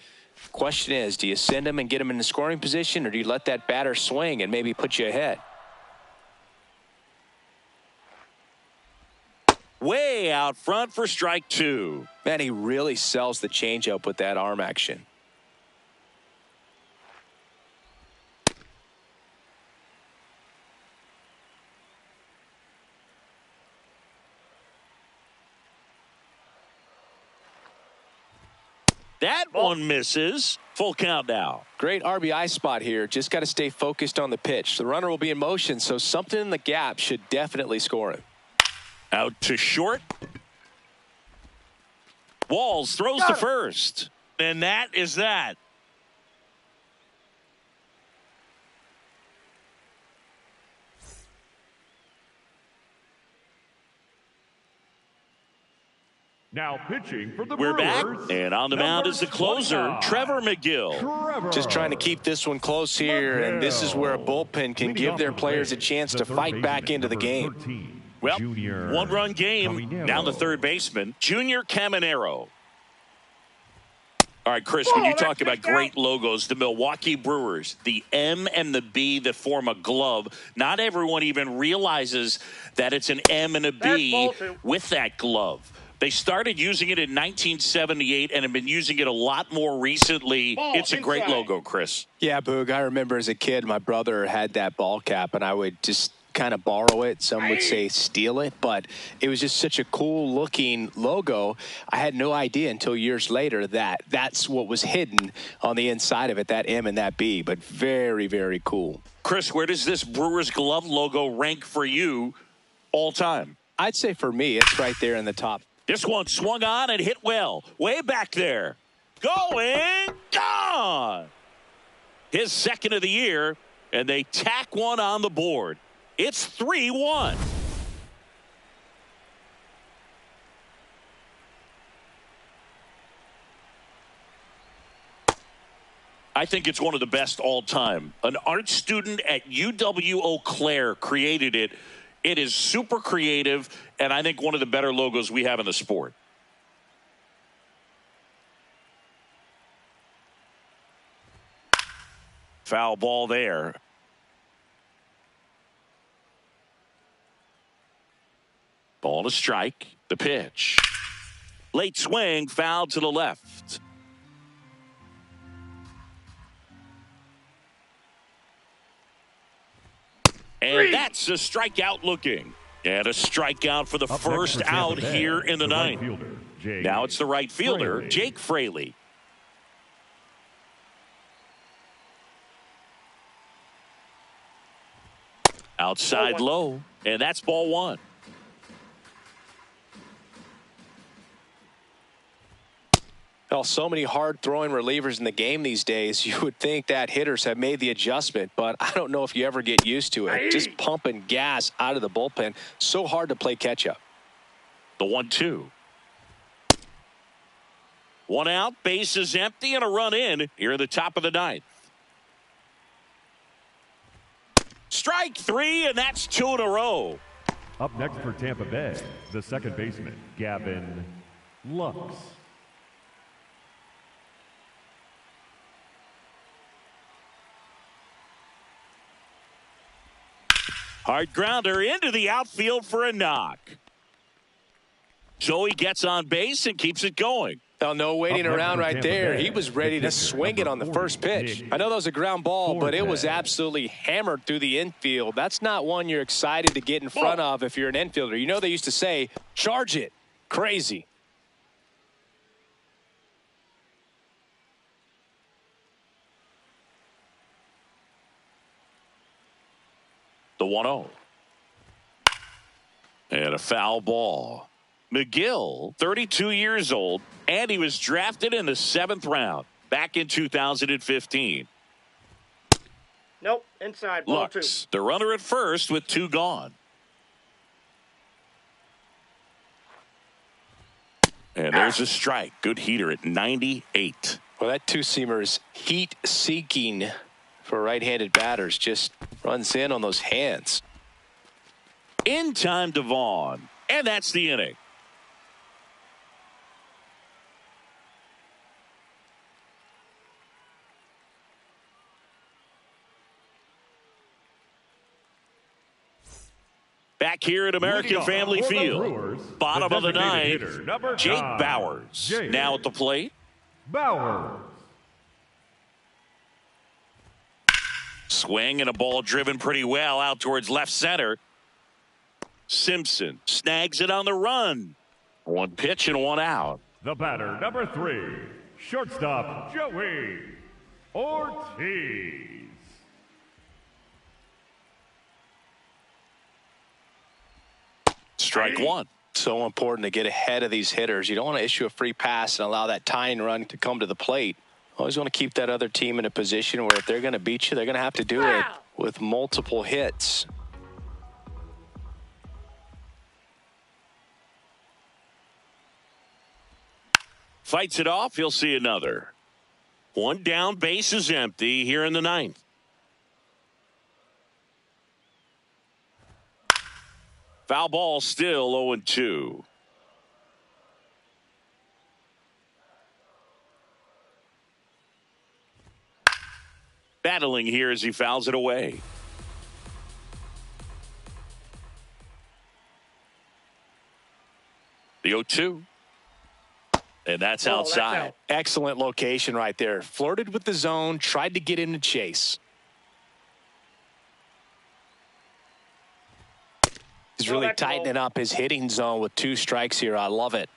Question is, do you send him and get him in the scoring position, or do you let that batter swing and maybe put you ahead? Way out front for strike 2. Man, he really sells the changeup with that arm action. That one misses. Full count now. Great RBI spot here. Just got to stay focused on the pitch. The runner will be in motion, so something in the gap should definitely score him. Out to short. Walls throws to first. And that is that. Now pitching for the We're Brewers. back, and on the mound is the closer, Trevor McGill. Just trying to keep this one close here, and this is where a bullpen can give their players a chance to fight back into the game. Well, 1-run game, down the third baseman, Junior Caminero. All right, Chris, when you talk about great logos, the Milwaukee Brewers, the M and the B that form a glove, not everyone even realizes that it's an M and a B with that glove. They started using it in 1978 and have been using it a lot more recently. It's a great logo, Chris. Yeah, Boog, I remember as a kid, my brother had that ball cap, and I would just kind of borrow it. Some would say steal it, but it was just such a cool looking logo. I had no idea until years later that that's what was hidden on the inside of it, that M and that B, but very, very cool. Chris, where does this Brewers glove logo rank for you all time? I'd say for me, it's right there in the top. This one swung on and hit well. Way back there. Going, gone. His second of the year, and they tack one on the board. It's 3-1. I think it's one of the best all time. An art student at UW-Eau Claire created it. It is super creative, and I think one of the better logos we have in the sport. Foul ball there. Ball to strike. The pitch. Late swing, foul to the left. And that's a strikeout looking. And a strikeout for the first out here in the ninth. Now it's the right fielder, Jake Fraley. Outside low, and that's ball one. Well, so many hard-throwing relievers in the game these days, you would think that hitters have made the adjustment, but I don't know if you ever get used to it. Just pumping gas out of the bullpen. So hard to play catch-up. The 1-2. One out, base is empty, and a run in here at the top of the ninth. Strike three, and that's two in a row. Up next for Tampa Bay, the second baseman, Gavin Lux. Hard grounder into the outfield for a knock. Joey gets on base and keeps it going. Well, no waiting around right there. He was ready to swing it on the first pitch. I know that was a ground ball, but it was absolutely hammered through the infield. That's not one you're excited to get in front of if you're an infielder. You know they used to say, charge it. Crazy. The 1-0. And a foul ball. McGill, 32 years old, and he was drafted in the 7th round back in 2015. Nope, inside, ball two. Lux, the runner at first with two gone. And there's a strike. Good heater at 98. Well, that two-seamer is heat-seeking for right-handed batters. Just runs in on those hands. In time to Vaughn. And that's the inning. Back here at American Family Field. Bottom of the ninth. Jake Bauers now at the plate. Bauers. Swing and a ball driven pretty well out towards left center. Simpson snags it on the run. One pitch and one out. The batter, number 3, shortstop Joey Ortiz. Strike one. So important to get ahead of these hitters. You don't want to issue a free pass and allow that tying run to come to the plate. Always want to keep that other team in a position where if they're going to beat you, they're going to have to do it with multiple hits. Fights it off. He'll see another. One down, base is empty here in the ninth. Foul ball still 0-2. Battling here as he fouls it away. The 0-2. And that's outside. Excellent location right there. Flirted with the zone, tried to get in the chase. He's really tightening up his hitting zone with 2 strikes here. I love it.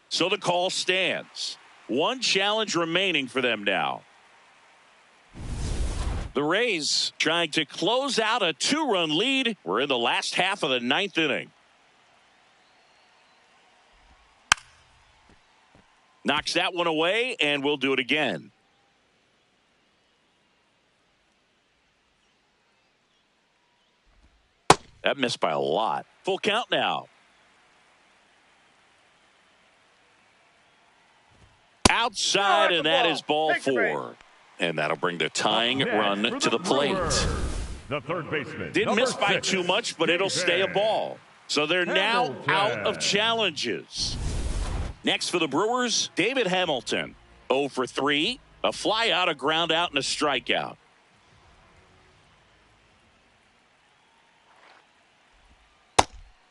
So the call stands. One challenge remaining for them now. The Rays trying to close out a 2-run lead. We're in the last half of the 9th inning. Knocks that one away, and we'll do it again. That missed by a lot. Full count now. Outside, and that is ball 4. And that'll bring the tying run to the plate. The third baseman. Didn't miss by too much, but it'll stay a ball. So they're now out of challenges. Next for the Brewers, David Hamilton. 0 for 3. A fly out, a ground out, and a strikeout.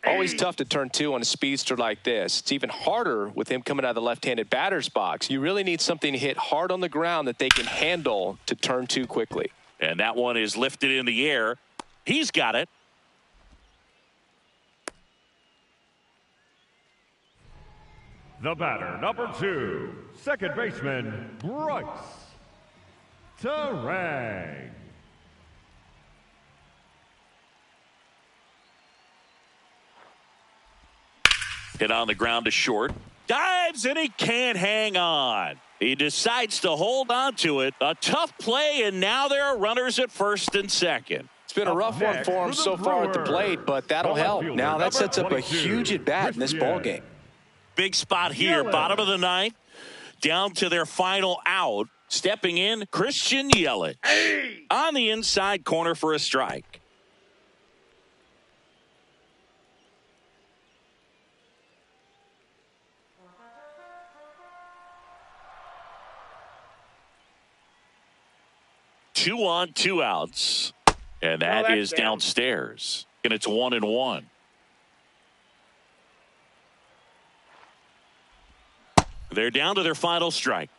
Always tough to turn 2 on a speedster like this. It's even harder with him coming out of the left-handed batter's box. You really need something to hit hard on the ground that they can handle to turn 2 quickly. And that one is lifted in the air. He's got it. The batter, number 2, second baseman, Bryce Terang. Hit on the ground to short. Dives, and he can't hang on. He decides to hold on to it. A tough play, and now there are runners at first and second. It's been a rough one for him so far at the plate, but that'll help. Now that sets up a huge at-bat in this ballgame. Big spot here, bottom of the 9th. Down to their final out. Stepping in, Christian Yelich. On the inside corner for a strike. Two on, 2 outs. And that is downstairs. And it's 1-1. They're down to their final strike.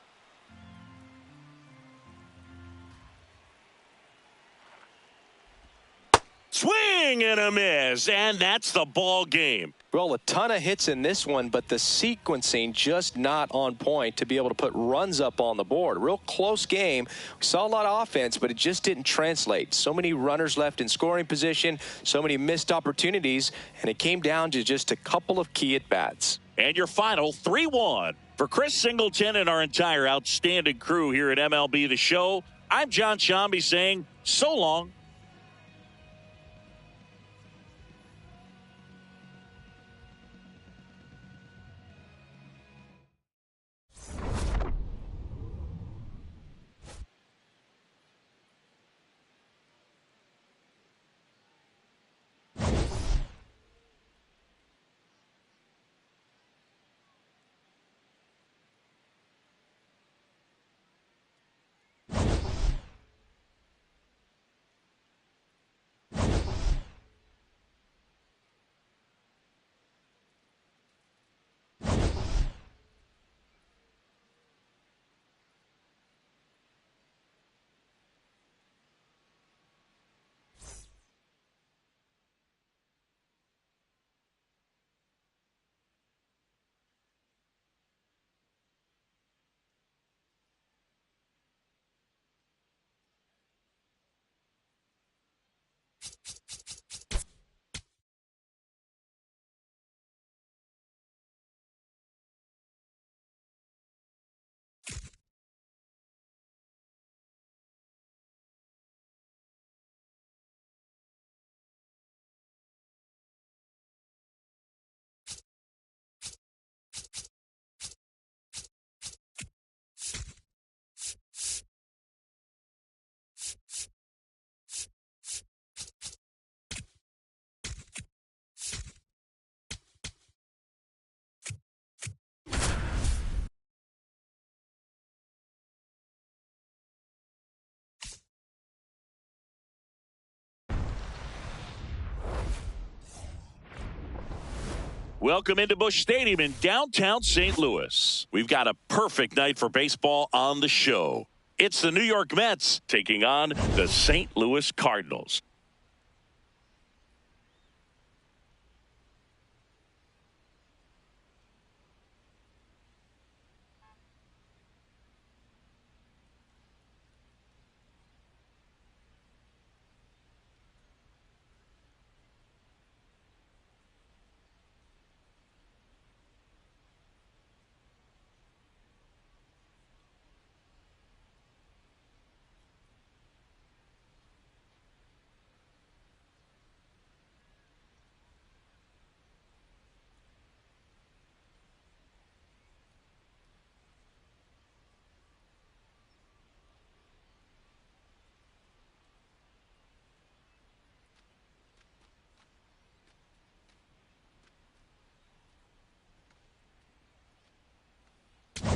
Swing and a miss, and that's the ball game. Well, a ton of hits in this one, but the sequencing just not on point to be able to put runs up on the board. Real close game. We saw a lot of offense, but it just didn't translate. So many runners left in scoring position, so many missed opportunities, and it came down to just a couple of key at-bats. And your final 3-1. For Chris Singleton and our entire outstanding crew here at MLB The Show, I'm John Shambi saying so long. Welcome into Busch Stadium in downtown St. Louis. We've got a perfect night for baseball on the show. It's the New York Mets taking on the St. Louis Cardinals.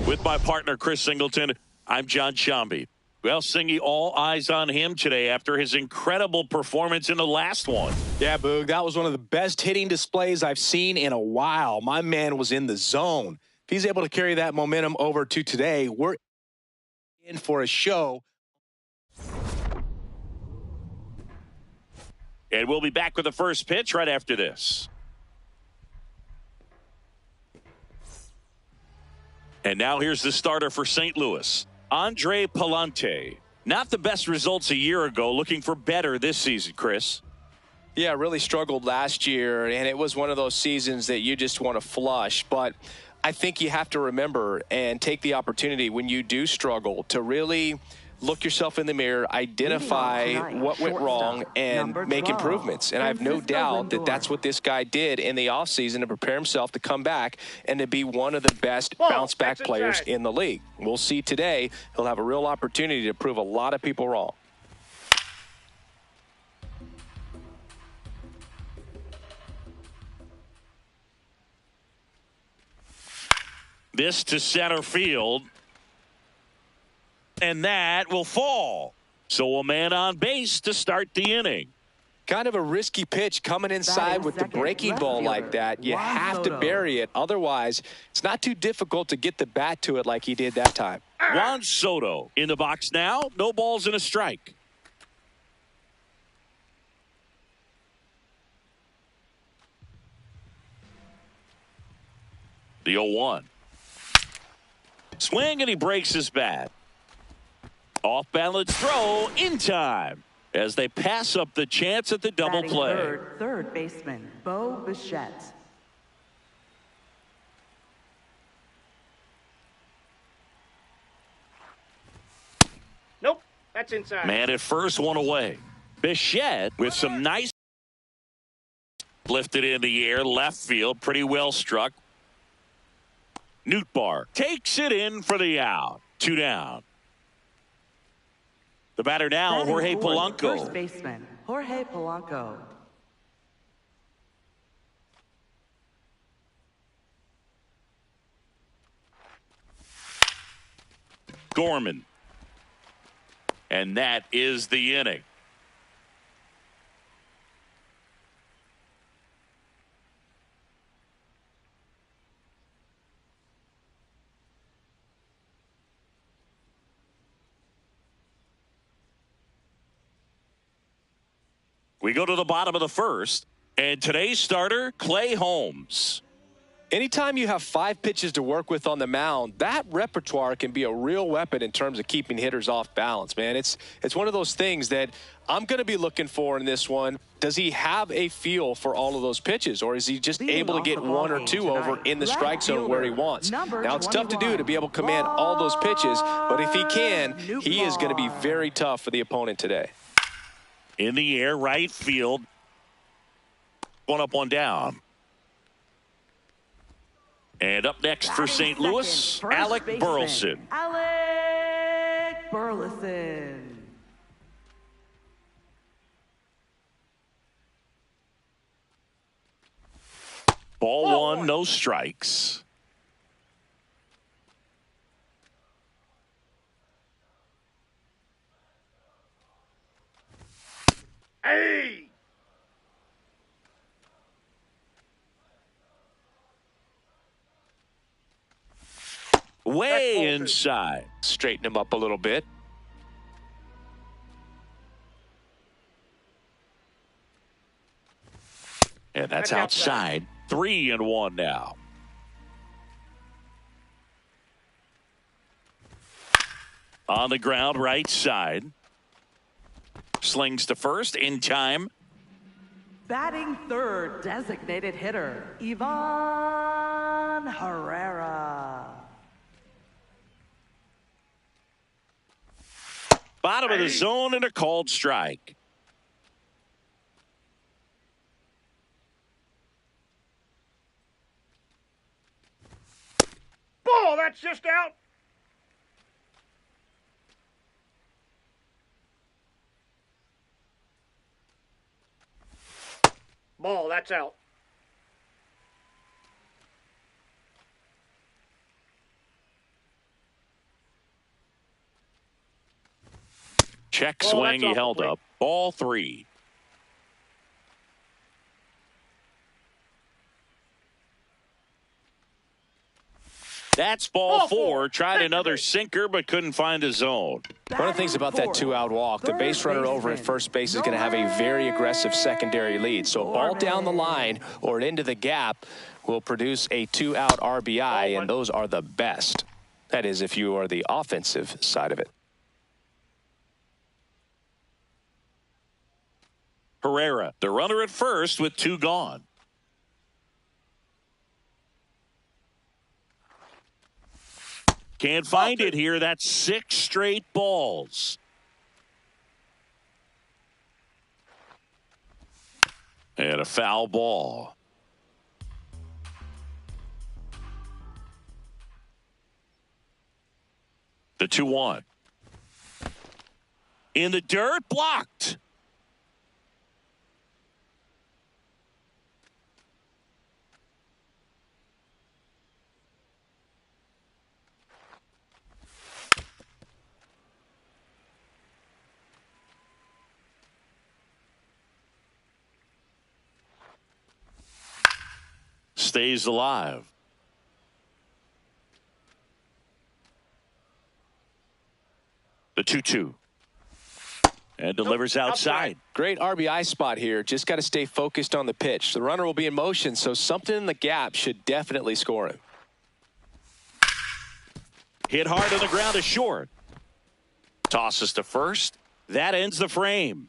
With my partner, Chris Singleton, I'm John Shambi. Well, Singy, all eyes on him today after his incredible performance in the last one. Yeah, Boog, that was one of the best hitting displays I've seen in a while. My man was in the zone. If he's able to carry that momentum over to today, we're in for a show. And we'll be back with the first pitch right after this. And now here's the starter for St. Louis, Andre Pallante. Not the best results a year ago, looking for better this season, Chris. Yeah, really struggled last year, and it was one of those seasons that you just want to flush. But I think you have to remember and take the opportunity when you do struggle to really look yourself in the mirror, identify what went wrong, and make improvements. And I have no doubt that that's what this guy did in the offseason to prepare himself to come back and to be one of the best bounce-back players in the league. We'll see today. He'll have a real opportunity to prove a lot of people wrong. This to center field. And that will fall. So a man on base to start the inning. Kind of a risky pitch coming inside with the breaking ball like that. You have to bury it. Otherwise, it's not too difficult to get the bat to it like he did that time. Juan Soto in the box now. No balls and a strike. The 0-1. Swing and he breaks his bat. Off balance throw in time as they pass up the chance at the double play. Third baseman, Bo Bichette. Nope, that's inside. Man at first, one away. Bichette with some nice lifted in the air, left field, pretty well struck. Nootbaar takes it in for the out. 2 down. The batter now, Jorge Polanco. First baseman, Jorge Polanco. Gorman. And that is the inning. We go to the bottom of the first, and today's starter, Clay Holmes. Anytime you have 5 pitches to work with on the mound, that repertoire can be a real weapon in terms of keeping hitters off balance, man. It's one of those things that I'm going to be looking for in this one. Does he have a feel for all of those pitches, or is he just able to get 1 or 2 over in the strike zone where he wants? Now, it's tough to do to be able to command all those pitches, but if he can, he is going to be very tough for the opponent today. In the air, right field. 1 up, 1 down. And up next for St. Louis, Alec Burleson. Alec Burleson. Ball 1, no strikes. Hey! Way inside. Straighten him up a little bit. And that's outside. 3-1 now. On the ground, right side. Slings to first in time. Batting third, designated hitter, Ivan Herrera. Bottom of the zone and a called strike. Ball, that's just out. Ball, that's out. Check Oh, swing, that's he off the held plate. up. Ball 3. That's ball 4. Tried another sinker, but couldn't find a zone. One of the things about that 2-out walk, the base runner over at first base is going to have a very aggressive secondary lead. So a ball down the line or into the gap will produce a 2-out RBI, and those are the best. That is, if you are the offensive side of it. Herrera, the runner at first with 2 gone. Can't find it here. That's 6 straight balls. And a foul ball. The 2-1. In the dirt, blocked. Stays alive. The 2-2. And delivers outside. Great RBI spot here. Just got to stay focused on the pitch. The runner will be in motion, so something in the gap should definitely score him. Hit hard on the ground to short. Tosses to first. That ends the frame.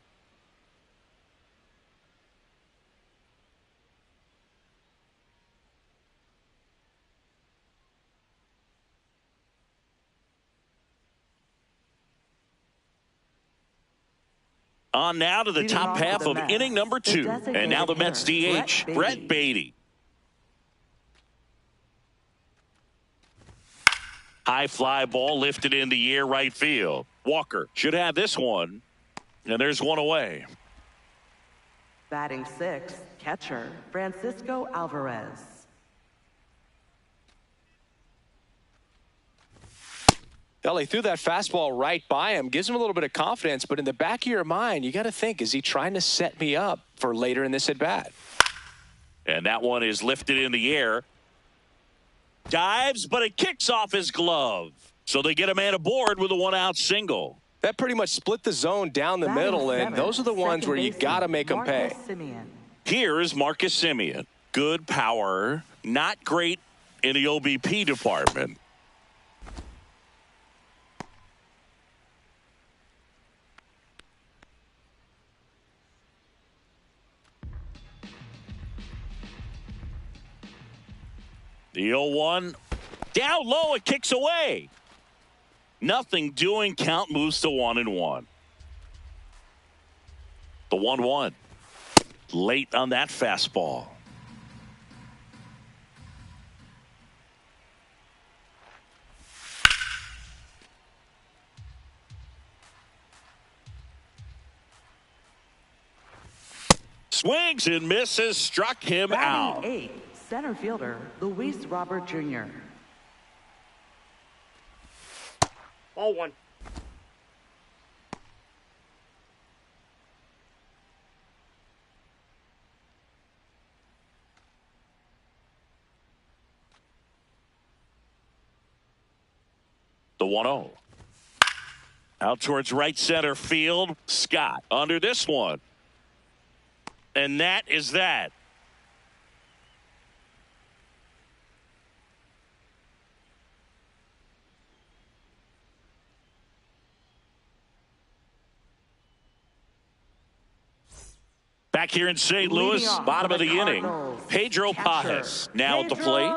On now to the top half of inning number 2. And now the Mets DH, Brett Baty. High fly ball lifted in the air right field. Walker should have this one. And there's one away. Batting 6, catcher, Francisco Alvarez. Well, he threw that fastball right by him. Gives him a little bit of confidence, but in the back of your mind, you got to think, is he trying to set me up for later in this at-bat? And that one is lifted in the air. Dives, but it kicks off his glove. So they get a man aboard with a 1-out single. That pretty much split the zone down the middle, and those are the ones where you got to make them pay. Here is Marcus Semien. Good power, not great in the OBP department. The 0-1. Down low, it kicks away. Nothing doing. Count moves to 1-1. The 1-1. Late on that fastball. Swings and misses. Struck him out. Batting 8, center fielder, Luis Robert Jr. Ball 1. The 1-0. Out towards right center field. Scott under this one. And that is that. Back here in St. Louis, bottom of the inning, Pedro Pajes now at the plate.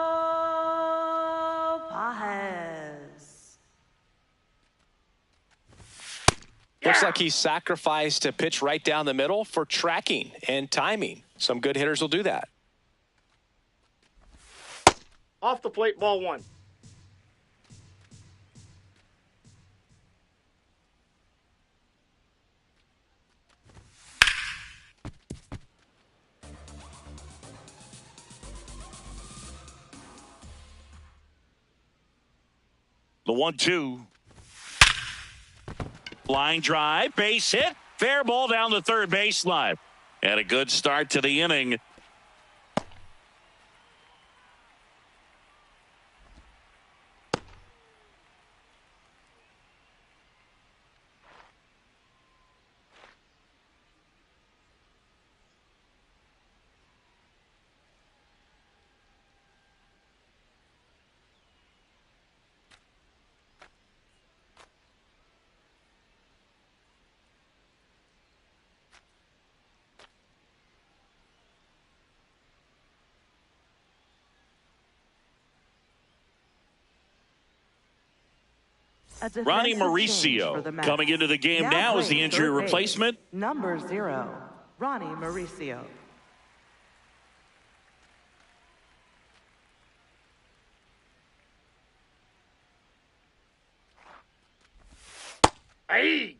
Looks like he sacrificed a pitch right down the middle for tracking and timing. Some good hitters will do that. Off the plate, ball 1. The 1-2. Line drive, base hit, fair ball down the third baseline. And a good start to the inning. Ronnie Mauricio coming into the game now as the injury replacement. Number 0, Ronnie Mauricio. Hey!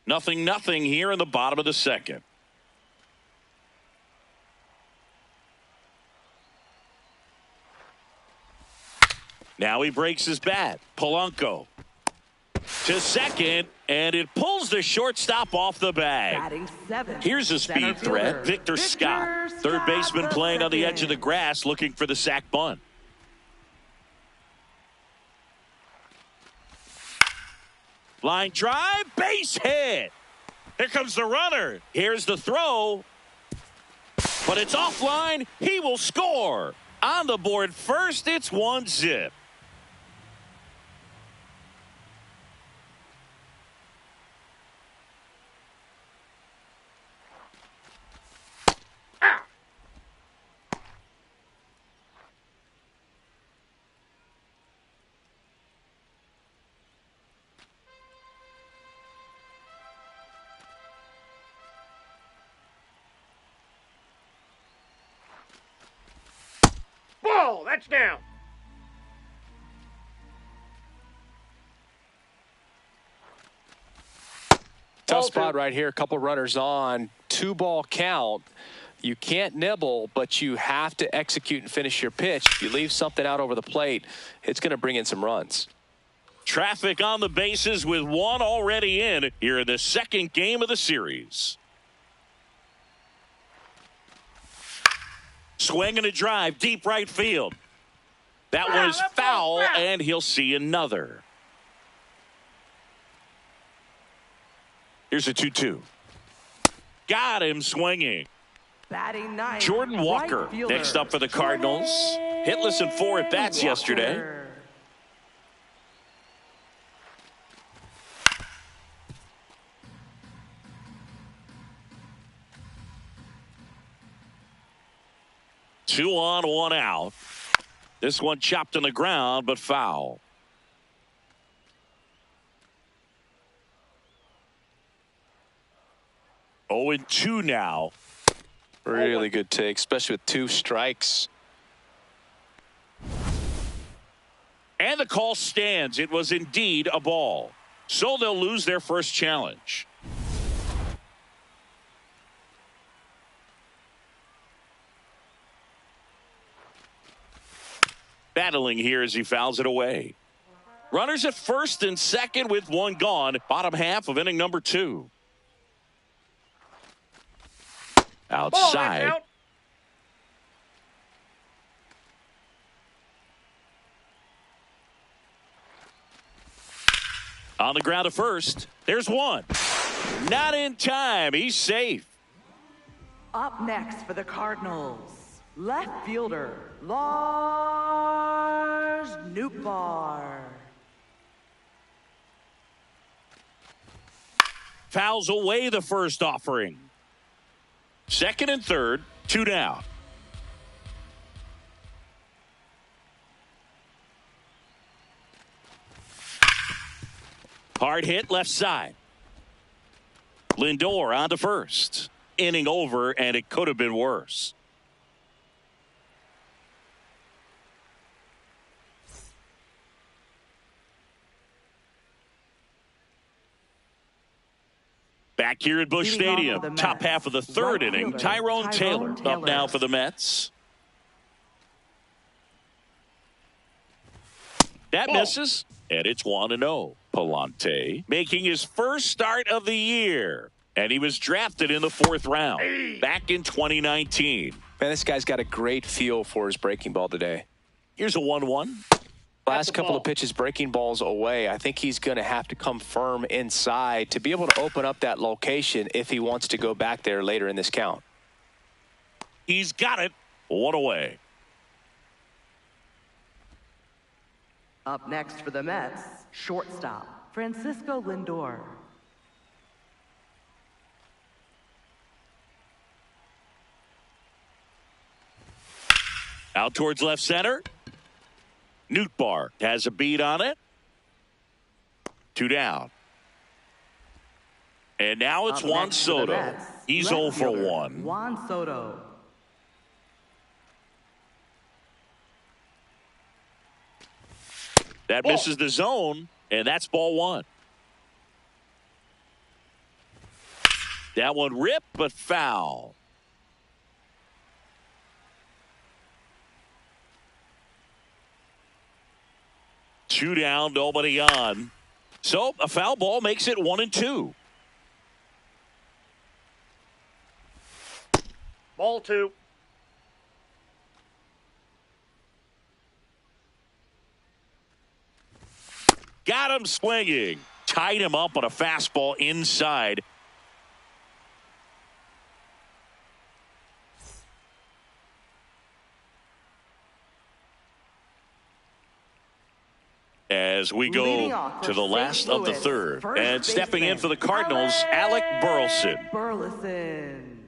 Nothing here in the bottom of the second. Now he breaks his bat. Polanco to second, and it pulls the shortstop off the bag. Batting 7. Here's a speed threat, Victor Scott. Third baseman playing on the edge of the grass looking for the sac bunt. Line drive, base hit. Here comes the runner. Here's the throw. But it's offline. He will score. On the board first, it's 1-0. Ball, that's down. Tough spot right here. A couple runners on. 2-ball count. You can't nibble, but you have to execute and finish your pitch. If you leave something out over the plate, it's going to bring in some runs. Traffic on the bases with one already in here in the second game of the series. Swing and a drive, deep right field. That one is foul, and he'll see another. Here's a 2-2. Got him swinging. Batting 9. Jordan Walker next up for the Cardinals. Hitless in 4 at-bats yesterday. 2 on, 1 out. This one chopped on the ground, but foul. Oh, and 2 now. Really good take, especially with 2 strikes. And the call stands. It was indeed a ball. So they'll lose their first challenge. Battling here as he fouls it away. Runners at first and second with 1 gone. Bottom half of inning number 2. Outside. Out. On the ground to first. There's 1. Not in time. He's safe. Up next for the Cardinals, left fielder Lars Nootbaar. Fouls away the first offering. Second and third, 2 down. Hard hit left side. Lindor on to first. Inning over, and it could have been worse. Back here at Busch Stadium, top half of the third inning. Tyrone Taylor up now for the Mets. That Ball. misses, and it's 1-0. Palante making his first start of the year, and he was drafted in the 4th round back in 2019. Man, this guy's got a great feel for his breaking ball today. Here's a 1-1. Last couple of pitches breaking balls away. I think he's going to have to come firm inside to be able to open up that location if he wants to go back there later in this count. He's got it. 1 away. Up next for the Mets, shortstop, Francisco Lindor. Out towards left center. Nootbaar has a beat on it. 2 down. And now it's Up Juan next for the Soto. Mets, He's left 0 for fielder, 1. Juan Soto. That Ball. misses the zone, and that's ball 1. That one ripped, but foul. Two down, nobody on. So a foul ball makes it 1-2. Ball 2. Got him swinging. Tied him up on a fastball inside. As we Leading go off for to the St. last of the Louis, 3rd. first And stepping in baseman, for the Cardinals, Alec Burleson. Burleson.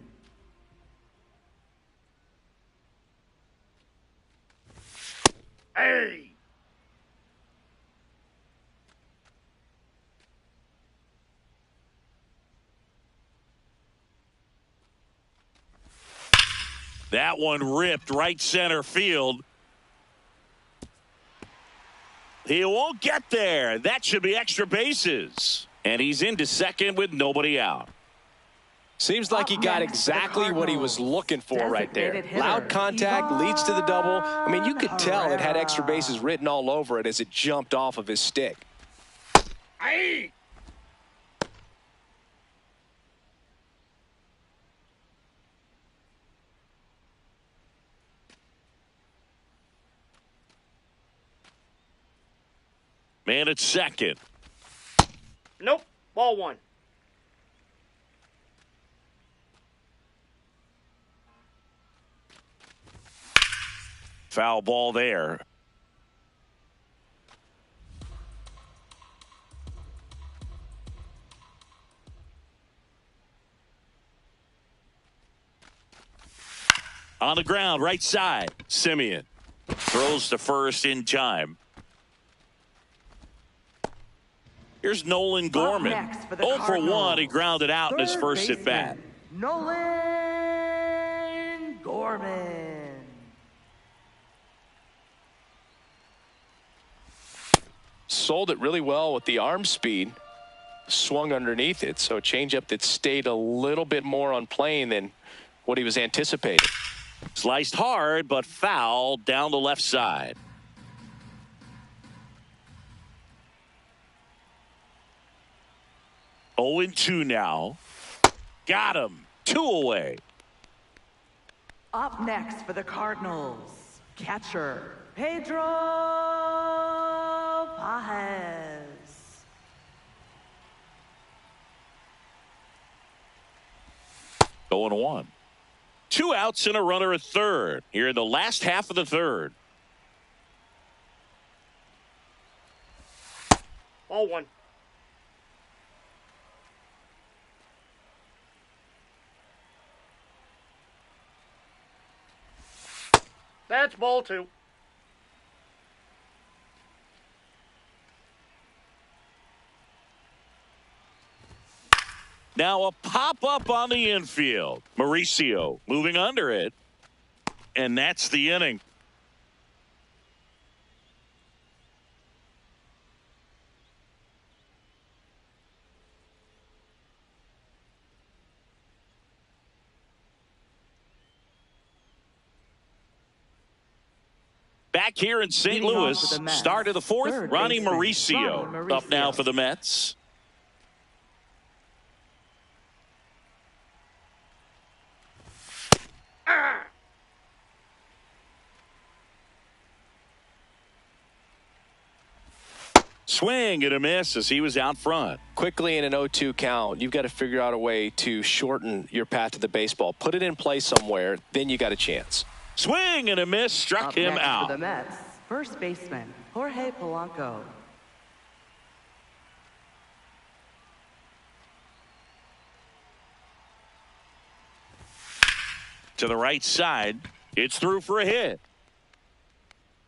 Hey. That one ripped right center field. He won't get there. That should be extra bases. And he's into second with nobody out. Seems like he got exactly what he was looking for right there. Loud contact leads to the double. I mean, you could tell it had extra bases written all over it as it jumped off of his stick. Hey. Man at second. Nope. Ball 1. Foul ball there. On the ground, right side. Simeon throws to first in time. Here's Nolan Gorman. next for the 0 for 1. He Cardinals, grounded out in his third first at bat. baseman, Nolan Gorman. Sold it really well with the arm speed. Swung underneath it, so a changeup that stayed a little bit more on plane than what he was anticipating. Sliced hard, but foul down the left side. Oh, 0-2 now. Got him. 2 away. Up next for the Cardinals, catcher Pedro Pajes. Going 1. 2 outs and a runner at third here in the last half of the 3rd. Ball 1. That's ball 2. Now a pop-up on the infield. Mauricio moving under it. And that's the inning. Back here in St. Leading off Louis, for the Mets, start of the fourth, third Ronnie baseman, Mauricio Ronnie up now Mauricio. for the Mets. Swing and a miss as he was out front. Quickly in an 0-2 count, you've got to figure out a way to shorten your path to the baseball. Put it in play somewhere, then you got a chance. Swing and a miss, struck Up him next out. for the Mets, first baseman, Jorge Polanco. To the right side, it's through for a hit.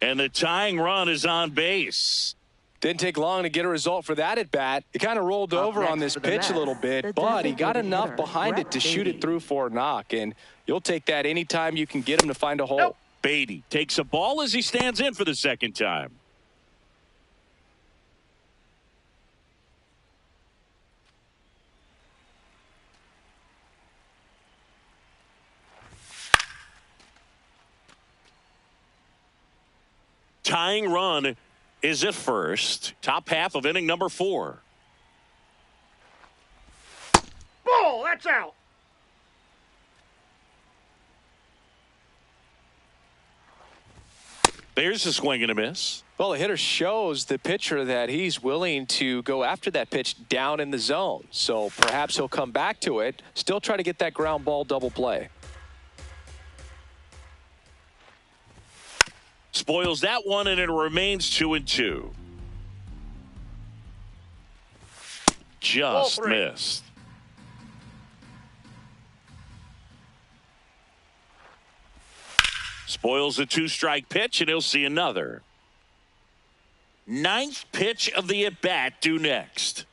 And the tying run is on base. Didn't take long to get a result for that at bat. He kind of rolled over next on this for the pitch a little Mets, bit, the but he got designated enough hitter, behind it Brett to shoot Beatty. it through for a knock, and you'll take that anytime you can get him to find a hole. Nope. Beatty takes a ball as he stands in for the second time. Tying run is at first. Top half of inning number 4. Ball, that's out. There's a swing and a miss. Well, the hitter shows the pitcher that he's willing to go after that pitch down in the zone. So perhaps he'll come back to it, still try to get that ground ball double play. Spoils that one, and it remains 2-2. Just Ball 3. missed. Spoils a 2-strike pitch, and he'll see another. 9th pitch of the at-bat due next.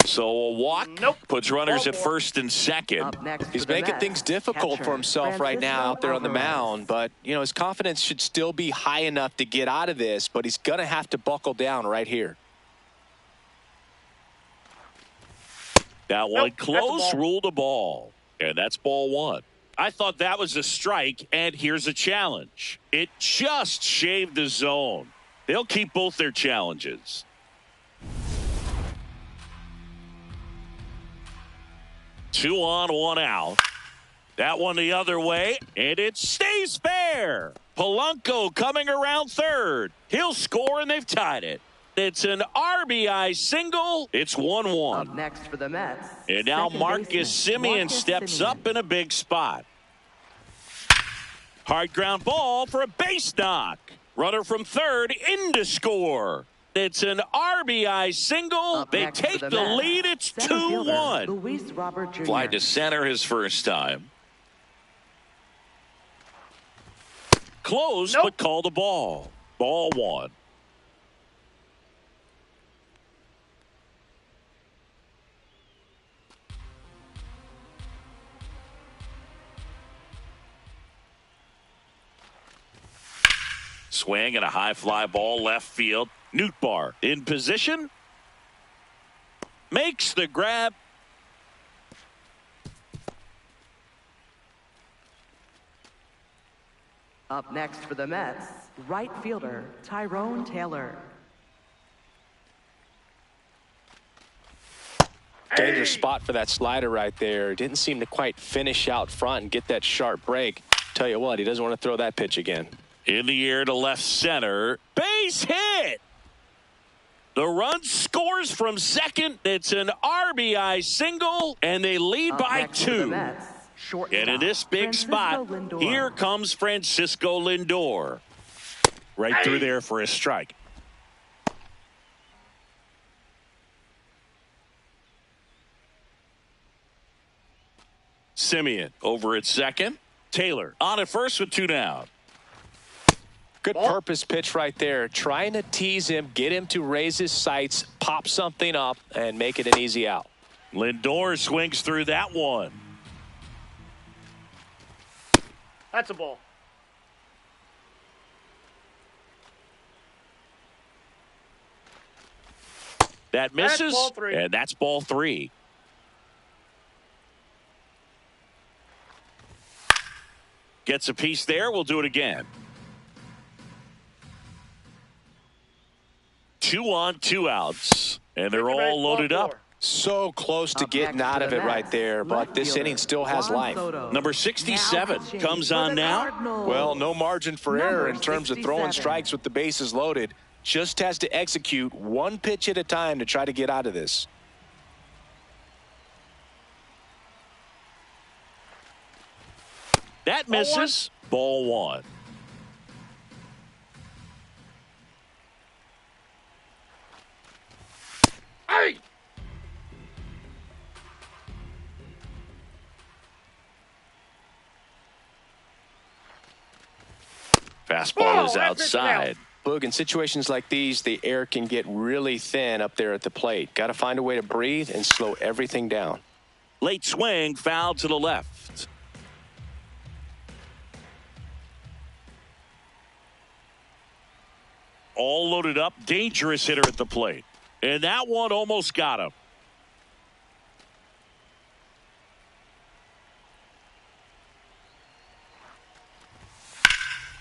So a walk Nope. puts runners at Ball 4. first and second. Up next He's for the making Mets, things difficult catcher, for himself right now Francisco out there on the Alvarez. mound. But, you know, his confidence should still be high enough to get out of this, but he's going to have to buckle down right here. That one Nope, that's a close, ball. ruled a ball. And that's ball 1. I thought that was a strike, and here's a challenge. It just shaved the zone. They'll keep both their challenges. Two on, one out. That one the other way, and it stays fair. Polanco coming around third. He'll score, and they've tied it. It's an RBI single. It's 1-1. Up next for the Mets, And now second Marcus baseman, Semien Marcus steps Semien. up in a big spot. Hard ground ball for a base knock. Runner from third in to score. It's an RBI single. Up They next for take the the Mets, lead. It's center fielder, 2-1. Luis Robert Jr. Fly to center his first time. Close, Nope. but called a ball. Ball 1. Swing and a high fly ball left field. Nootbaar in position. Makes the grab. Up next for the Mets, right fielder Tyrone Taylor. Dangerous spot for that slider right there. Didn't seem to quite finish out front and get that sharp break. Tell you what, he doesn't want to throw that pitch again. In the air to left center. Base hit. The run scores from second. It's an RBI single, and they lead Up by next for the 2. Mets, shortstop, And in this big Francisco spot, Lindor. here comes Francisco Lindor. Right through there for a strike. Semien over at second. Taylor on at first with 2 down. Good purpose pitch right there. Trying to tease him, get him to raise his sights, pop something up, and make it an easy out. Lindor swings through that one. That's a ball. That That's misses, ball 3. and that's ball 3. Gets a piece there. We'll do it again. 2 on, 2 outs, and they're all loaded up. So close to getting out of it right there, but this inning still has life. Number 67 comes on now. Well, no margin for error in terms of throwing strikes with the bases loaded. Just has to execute one pitch at a time to try to get out of this. That misses. Ball 1. Hey! Fastball is outside. Boog, in situations like these, the air can get really thin up there at the plate. Got to find a way to breathe and slow everything down. Late swing, foul to the left. All loaded up, dangerous hitter at the plate. And that one almost got him.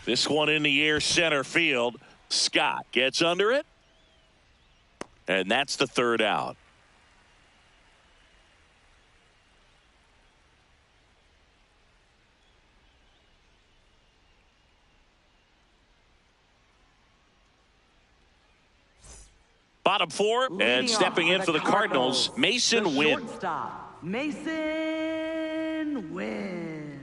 This one in the air, center field. Scott gets under it. And that's the 3rd out. Bottom 4, and stepping in for the Cardinals, Mason Wynn. Mason Wynn.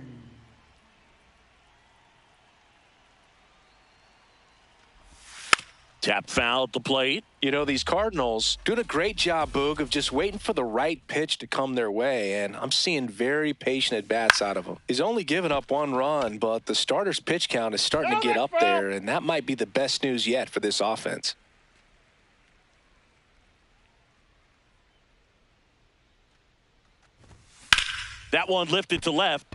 Tap foul at the plate. You know, these Cardinals doing a great job, Boog, of just waiting for the right pitch to come their way, and I'm seeing very patient at-bats out of them. He's only given up 1 run, but the starter's pitch count is starting to get up there, and that might be the best news yet for this offense. That one lifted to left.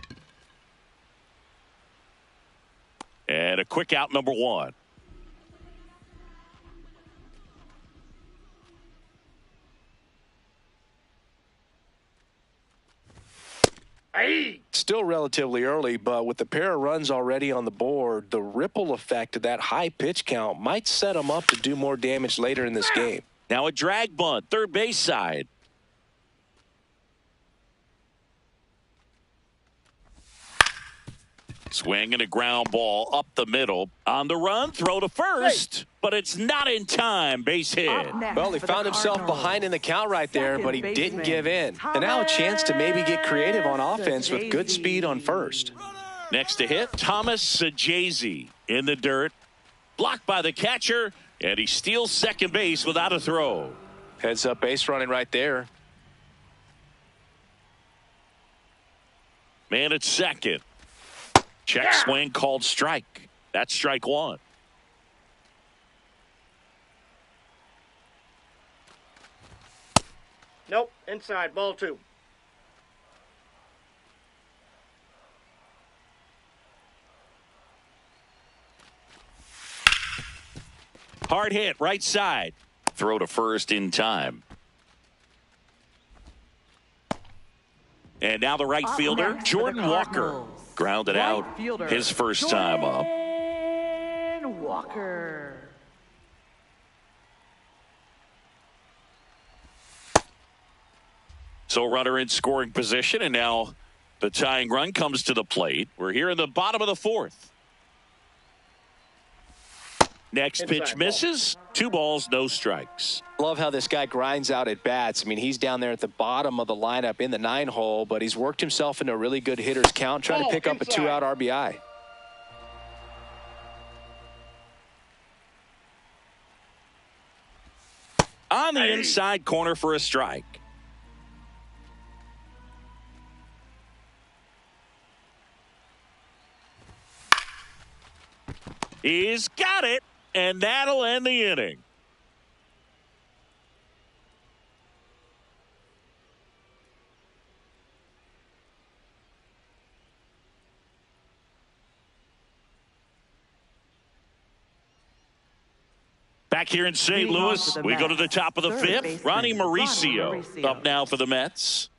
And a quick out, number 1. Hey! Still relatively early, but with the pair of runs already on the board, the ripple effect of that high pitch count might set them up to do more damage later in this game. Now a drag bunt, third base side. Swing and a ground ball up the middle. On the run, throw to first. But it's not in time. Base hit. Well, he found himself behind in the count right there, but he didn't give in. And now a chance to maybe get creative on offense with good speed on first. Next to hit, Thomas Sajazi in the dirt. Blocked by the catcher, and he steals second base without a throw. Heads up base running right there. Man at second. Check swing called strike. That's strike 1. Nope, inside, ball 2. Hard hit, right side. Throw to first in time. And now the right fielder, Jordan Walker. Grounded out his first time up. Walker. So runner in scoring position, and now the tying run comes to the plate. We're here in the bottom of the 4th. Next pitch misses. 2 balls, no strikes. Love how this guy grinds out at bats. I mean, he's down there at the bottom of the lineup in the 9 hole, but he's worked himself into a really good hitter's count, trying to pick up a 2-out RBI. On the inside corner for a strike. He's got it, and that'll end the inning. Back here in St. Louis, we go to the top of the 5th. Ronnie Mauricio up now for the Mets.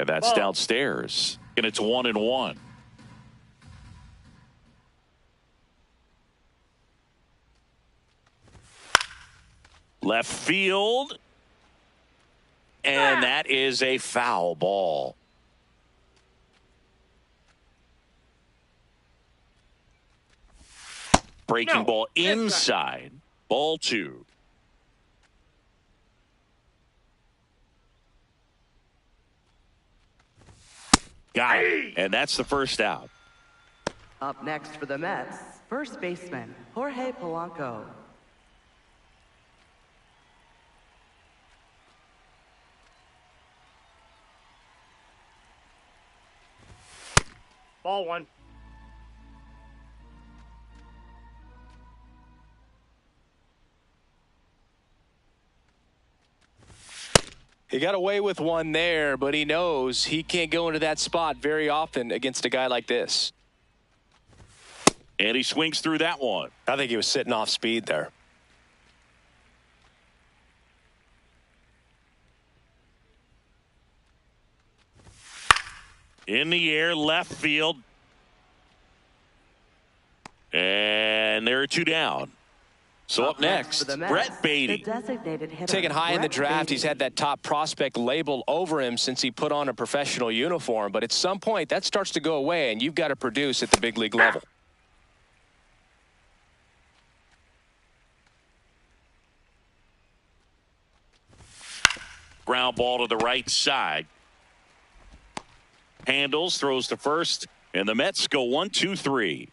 And that's Ball. downstairs. And it's 1-1. Left field. And that is a foul ball. Breaking ball inside. Ball 2. Got it. And that's the first out. Up next for the Mets, first baseman Jorge Polanco. Ball 1. He got away with one there, but he knows he can't go into that spot very often against a guy like this. And he swings through that one. I think he was sitting off speed there. In the air, left field. And there are 2 down. So up next, Brett Baty. Taken high in the draft, he's had that top prospect label over him since he put on a professional uniform. But at some point, that starts to go away, and you've got to produce at the big league level. Ground ball to the right side. Handles, throws to first, and the Mets go 1-2-3.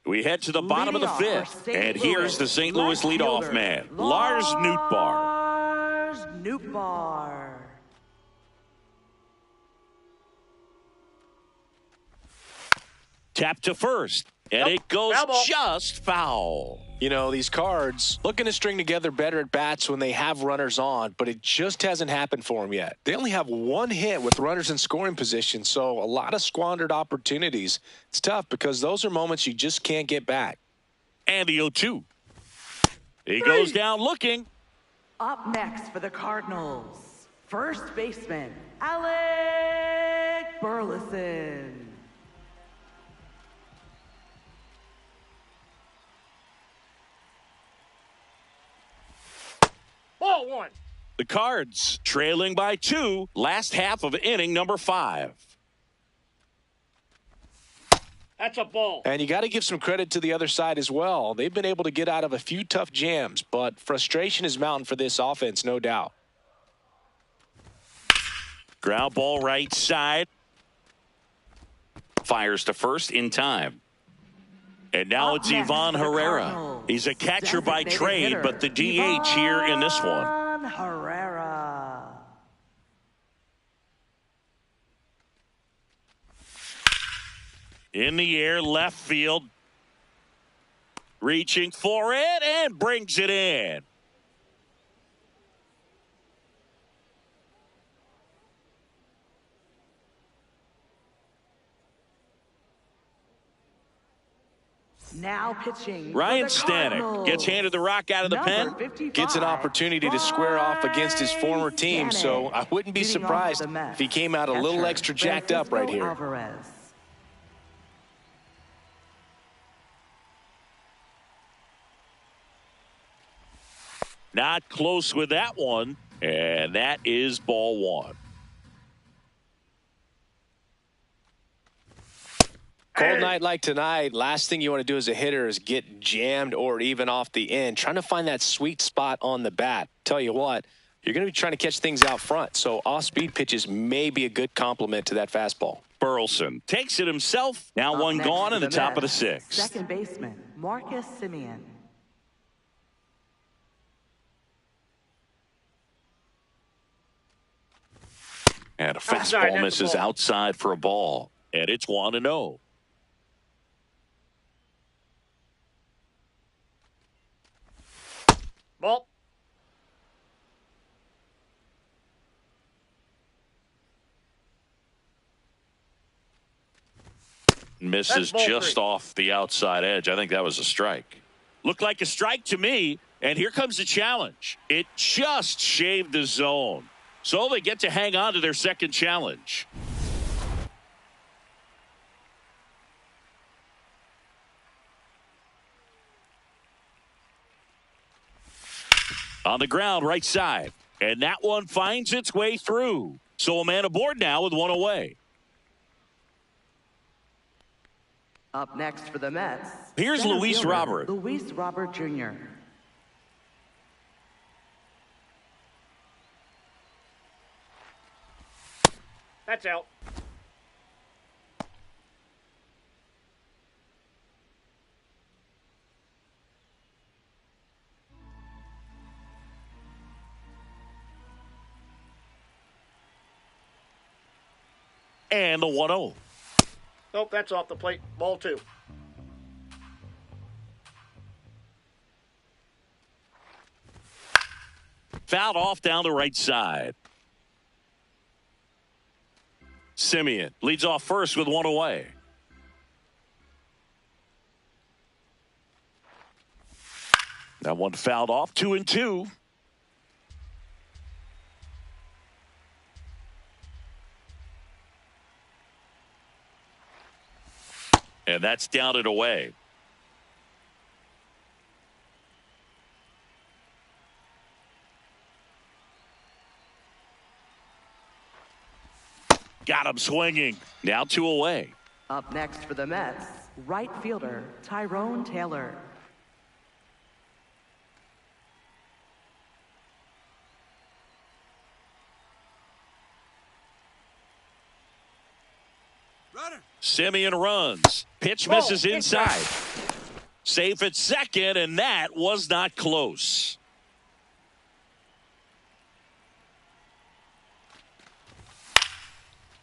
We head to the bottom of the 5th, and here's the St. Louis leadoff man, Lars Nootbaar. Lars Nootbaar. Tap to first, and it goes just foul. You know, these Cards looking to string together better at bats when they have runners on, but it just hasn't happened for them yet. They only have 1 hit with runners in scoring position, so a lot of squandered opportunities. It's tough because those are moments you just can't get back. And the 0-2. He goes down looking. Up next for the Cardinals, first baseman Alec Burleson. Ball 1. The Cards trailing by 2, last half of inning number 5. That's a ball. And you got to give some credit to the other side as well. They've been able to get out of a few tough jams, but frustration is mounting for this offense, no doubt. Ground ball right side. Fires to first in time. And now it's Ivan Herrera. He's a catcher by trade, but the DH here in this one. Ivan Herrera. In the air, left field. Reaching for it and brings it in. Now pitching. Ryan Stanek gets handed the rock out of the pen. Gets an opportunity to square off against his former team, so I wouldn't be surprised if he came out a little extra jacked up right here. Alvarez. Not close with that one, and that is ball 1. Cold night like tonight, last thing you want to do as a hitter is get jammed or even off the end. Trying to find that sweet spot on the bat. Tell you what, you're going to be trying to catch things out front, so off-speed pitches may be a good complement to that fastball. Burleson takes it himself. Now one gone in the top of the 6th. Second baseman, Marcus Semien. And a fastball misses outside for a ball. And it's 1-0. Ball. Misses That's ball just 3. off the outside edge. I think that was a strike. Looked like a strike to me. And here comes the challenge. It just shaved the zone. So they get to hang on to their second challenge. On the ground, right side. And that one finds its way through. So a man aboard now with one away. Up next for the Mets. Here's center Luis fielder, Robert. Luis Robert Jr. That's out. And the 1-0. Nope, that's off the plate. Ball 2. Fouled off down the right side. Semien leads off first with one away. That one fouled off, 2-2. And that's down and away. Got him swinging. Now 2 away. Up next for the Mets, right fielder Tyrone Taylor. Semien runs. Pitch misses inside. Safe at second, and that was not close.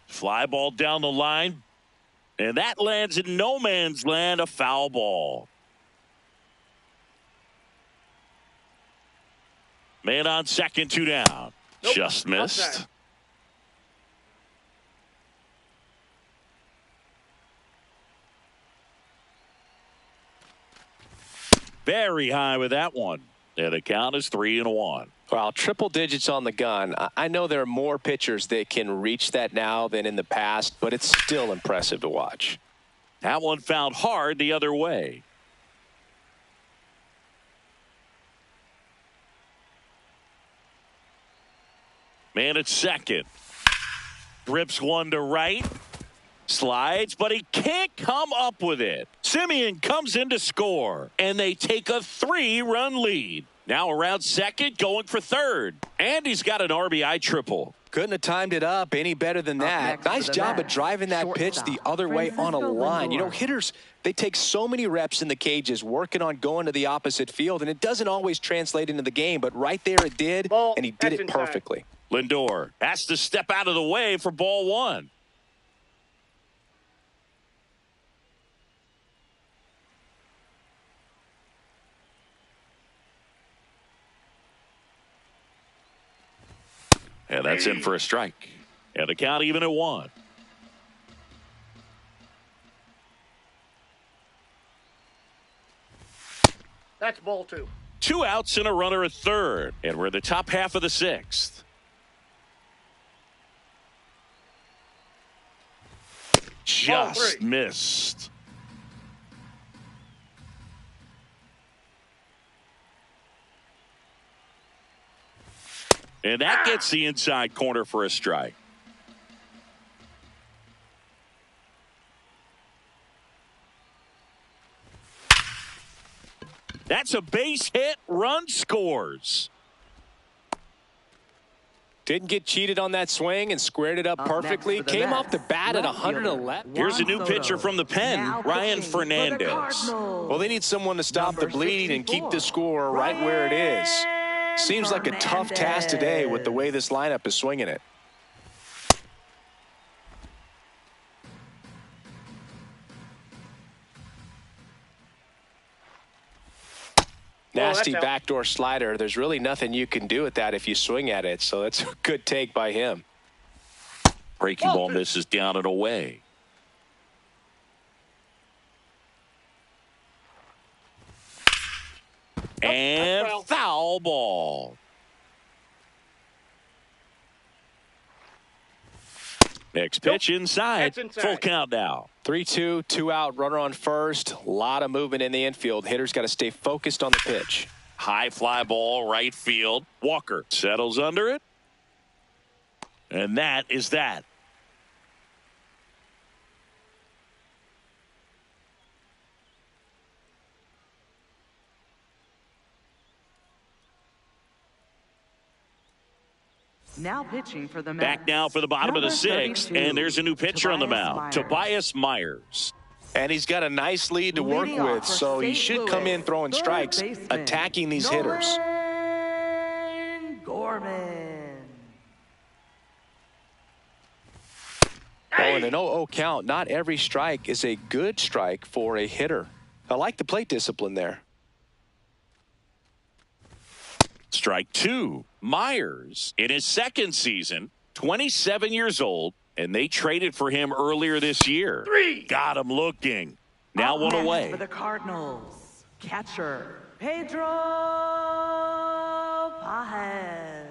Fly ball down the line, and that lands in no man's land, a foul ball. Man on second, 2 down. Nope, just missed. outside. Very high with that one. And the count is 3-1. Well, triple digits on the gun. I know there are more pitchers that can reach that now than in the past, but it's still impressive to watch. That one found hard the other way. Man at second. Drips one to right. Slides, but he can't come up with it. Semien comes in to score, and they take a 3-run lead. Now around second, going for third. And he's got an RBI triple. Couldn't have timed it up any better than that. Nice job of driving that pitch the other way on a line. You know, hitters, they take so many reps in the cages working on going to the opposite field, and it doesn't always translate into the game, but right there it did, and he did it perfectly. Lindor has to step out of the way for ball 1. And that's in for a strike. And the count even at 1. That's ball 2. 2 outs and a runner at third. And we're in the top half of the 6th. Just missed. And that gets the inside corner for a strike. That's a base hit. Run scores. Didn't get cheated on that swing and squared it up perfectly. Came off the bat at 111. Here's a new pitcher from the pen, Ryan Fernandez. Well, they need someone to stop the bleeding and keep the score right where it is. Seems like a tough task today with the way this lineup is swinging it. Nasty backdoor slider. There's really nothing you can do with that if you swing at it, so it's a good take by him. Breaking ball misses down and away. And foul. foul ball. Next pitch inside. That's inside. Full count now. 3-2, 2 out, runner on first. A lot of movement in the infield. Hitters got to stay focused on the pitch. High fly ball, right field. Walker settles under it. And that is that. Now pitching for the Mets. Back now for the bottom of the Number sixth, 32, and there's a new pitcher on the Tobias mound, Myers. Tobias Myers. And he's got a nice lead to work Leading off with, for so he St. should come Louis, in throwing third strikes, baseman, attacking these hitters. Gorman. Oh, and an 0-0 count. Not every strike is a good strike for a hitter. I like the plate discipline there. Strike two. Myers in his second season, 27 years old, and they traded for him earlier this year. Got him looking. Now Up one next away. for the Cardinals, catcher Pedro Pajes.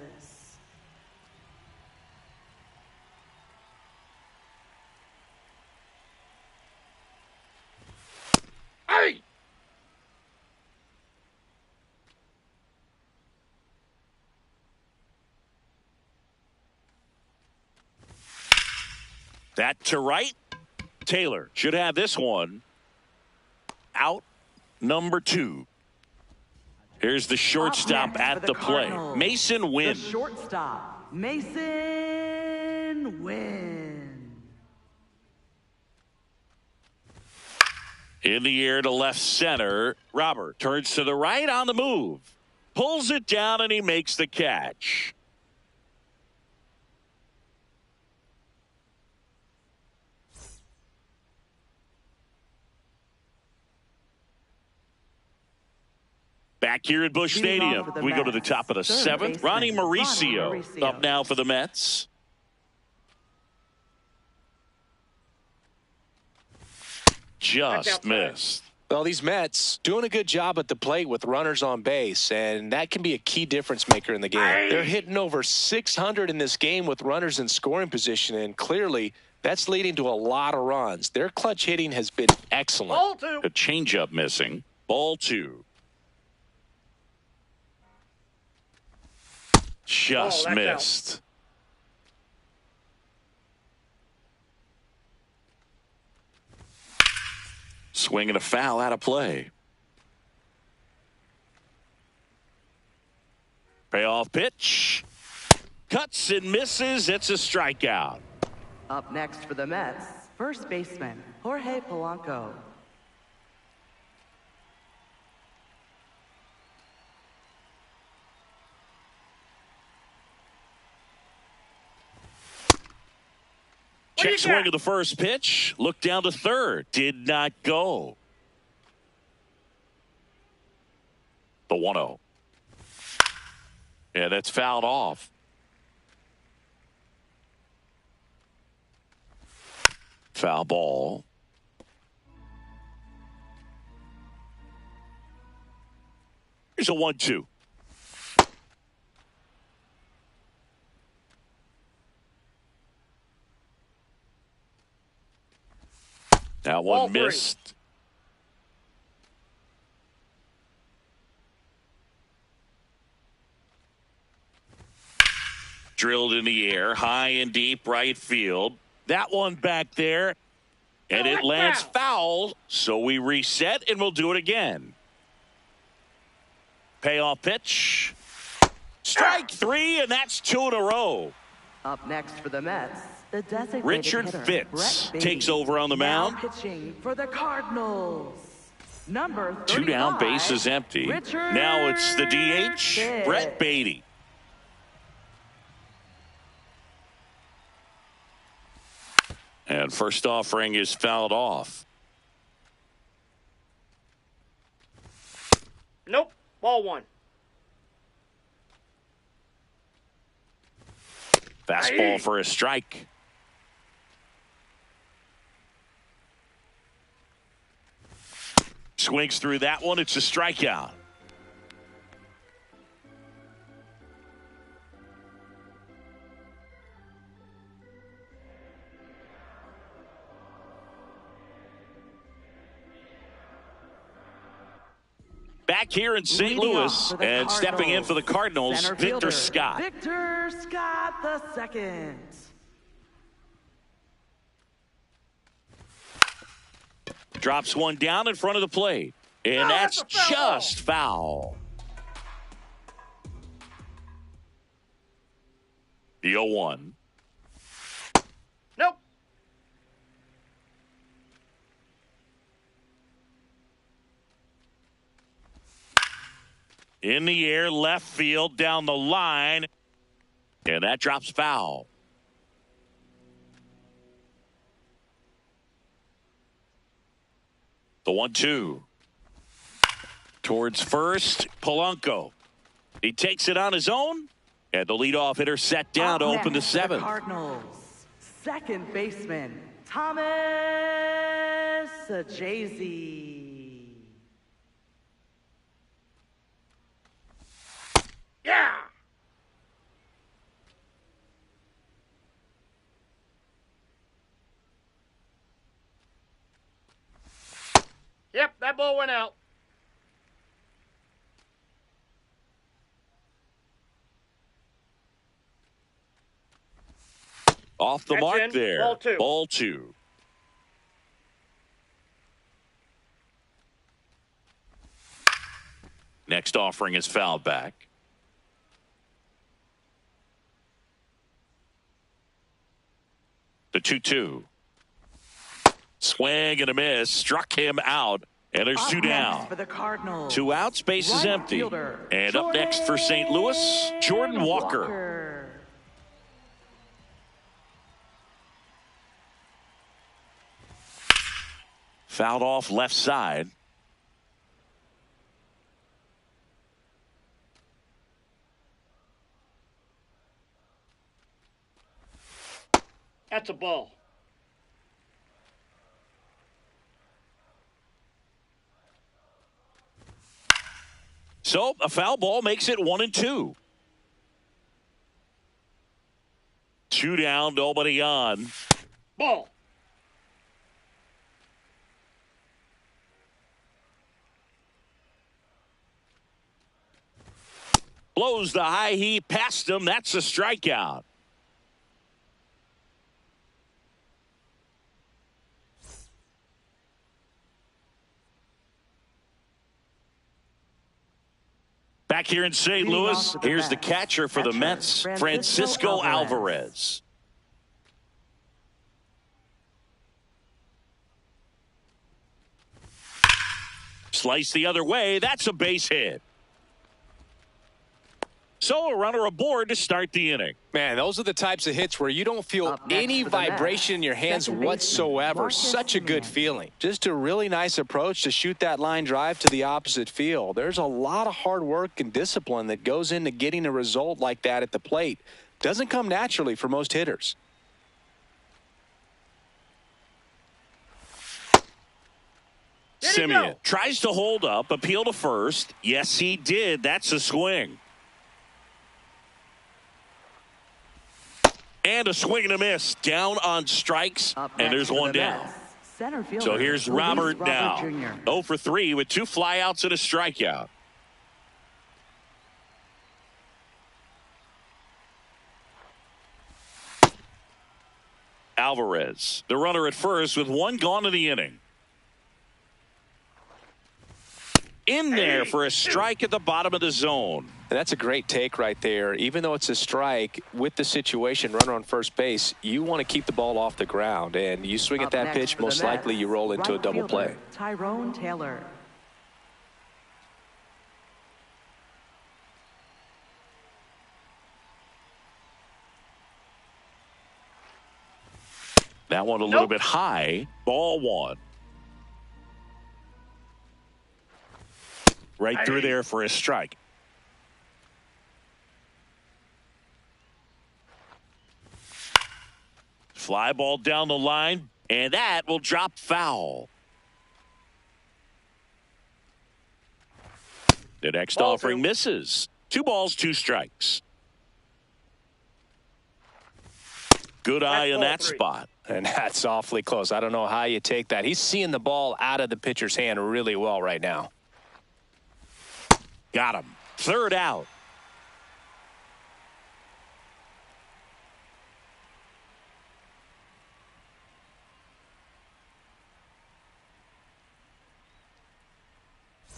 Hey! That to right. Taylor should have this one. Out number 2. Here's the Up shortstop next at for the play. Cardinals, Mason Wynn. The shortstop, Mason Wynn. In the air to left center. Robert turns to the right on the move. Pulls it down and he makes the catch. Back here at Busch Leading off Stadium, for the we go to the Mets, top of the third 7th. baseman, Ronnie Ronnie Mauricio Mauricio. up now for the Mets. Just outside. missed. Well, these Mets doing a good job at the plate with runners on base, and that can be a key difference maker in the game. They're hitting over 600 in this game with runners in scoring position, and clearly that's leading to a lot of runs. Their clutch hitting has been excellent. Ball 2. A changeup missing. Ball 2. Just that's missed. Swing and a foul out of play. Payoff pitch. Cuts and misses. It's a strikeout. Up next for the Mets, first baseman Jorge Polanco. Check you swing got? of the first pitch. Look down to third. Did not go. The 1-0. Yeah, that's fouled off. Foul ball. Here's a 1-2. That Ball one 3. missed. Drilled in the air, high and deep right field. That one back there, and Oh, it that's lands foul. foul. So we reset, and we'll do it again. Payoff pitch. Strike 3, and that's 2 in a row. Up next for the Mets, the designated Richard hitter, Fitz Brett Baty. takes over on the Now mound. pitching for the Cardinals, number 35, 2 down, base is empty. Richard Now it's the DH, Fitz. Brett Baty. And first offering is fouled off. Nope. Ball 1. Fastball for a strike. Swings through that one. It's a strikeout. Back here in St. Leading Louis off for the and stepping in Cardinals, for the Cardinals, center Victor fielder, Scott. Victor Scott the second. Drops one down in front of the plate. And that's just foul. The 0-1. Nope. In the air, left field, down the line. And that drops foul. The 1-2. Towards first, Polanco. He takes it on his own. And the leadoff hitter set down to open the seventh. Cardinals, second baseman, Thomas Saggese. Yeah. Yep, that ball went out. Off the That's mark in. there. Ball two. Ball two. Next offering is fouled back. The 2-2. Swing and a miss. Struck him out. And there's Up two next down. for the Cardinals, 2 outs. Base is right empty. fielder, And up next for St. Louis, Jordan Walker. Fouled off left side. That's a ball. So a foul ball makes it 1-2. 2 down, nobody on. Ball. Blows the high heat past him. That's a strikeout. Back here in St. Louis, here's the catcher for the Mets, Francisco Alvarez. Slice the other way. That's a base hit. So a runner aboard to start the inning. Man, those are the types of hits where you don't feel Up next any for the vibration in your Mets, hands second baseman, whatsoever. Marcus Such a good Semien. feeling. Just a really nice approach to shoot that line drive to the opposite field. There's a lot of hard work and discipline that goes into getting a result like that at the plate. Doesn't come naturally for most hitters. Semien tries to hold up, appeal to first. Yes, he did. That's a swing. And a swing and a miss. Down on strikes, and there's one down. Center fielder, So here's Luis Robert now. Jr. 0 for 3 with 2 flyouts and a strikeout. Alvarez, the runner at first with 1 gone in the inning. In there for a strike at the bottom of the zone. And that's a great take right there. Even though it's a strike, with the situation, runner on first base, you want to keep the ball off the ground. And you swing at Up that next pitch, for the most likely Mets, you roll into a right double fielder, play. Tyrone Taylor. That one a little bit high. Ball 1. Right through there for a strike. Fly ball down the line, and that will drop foul. The next offering misses. 2 balls, 2 strikes. Good eye in that spot. And that's awfully close. I don't know how you take that. He's seeing the ball out of the pitcher's hand really well right now. Got him. Third out.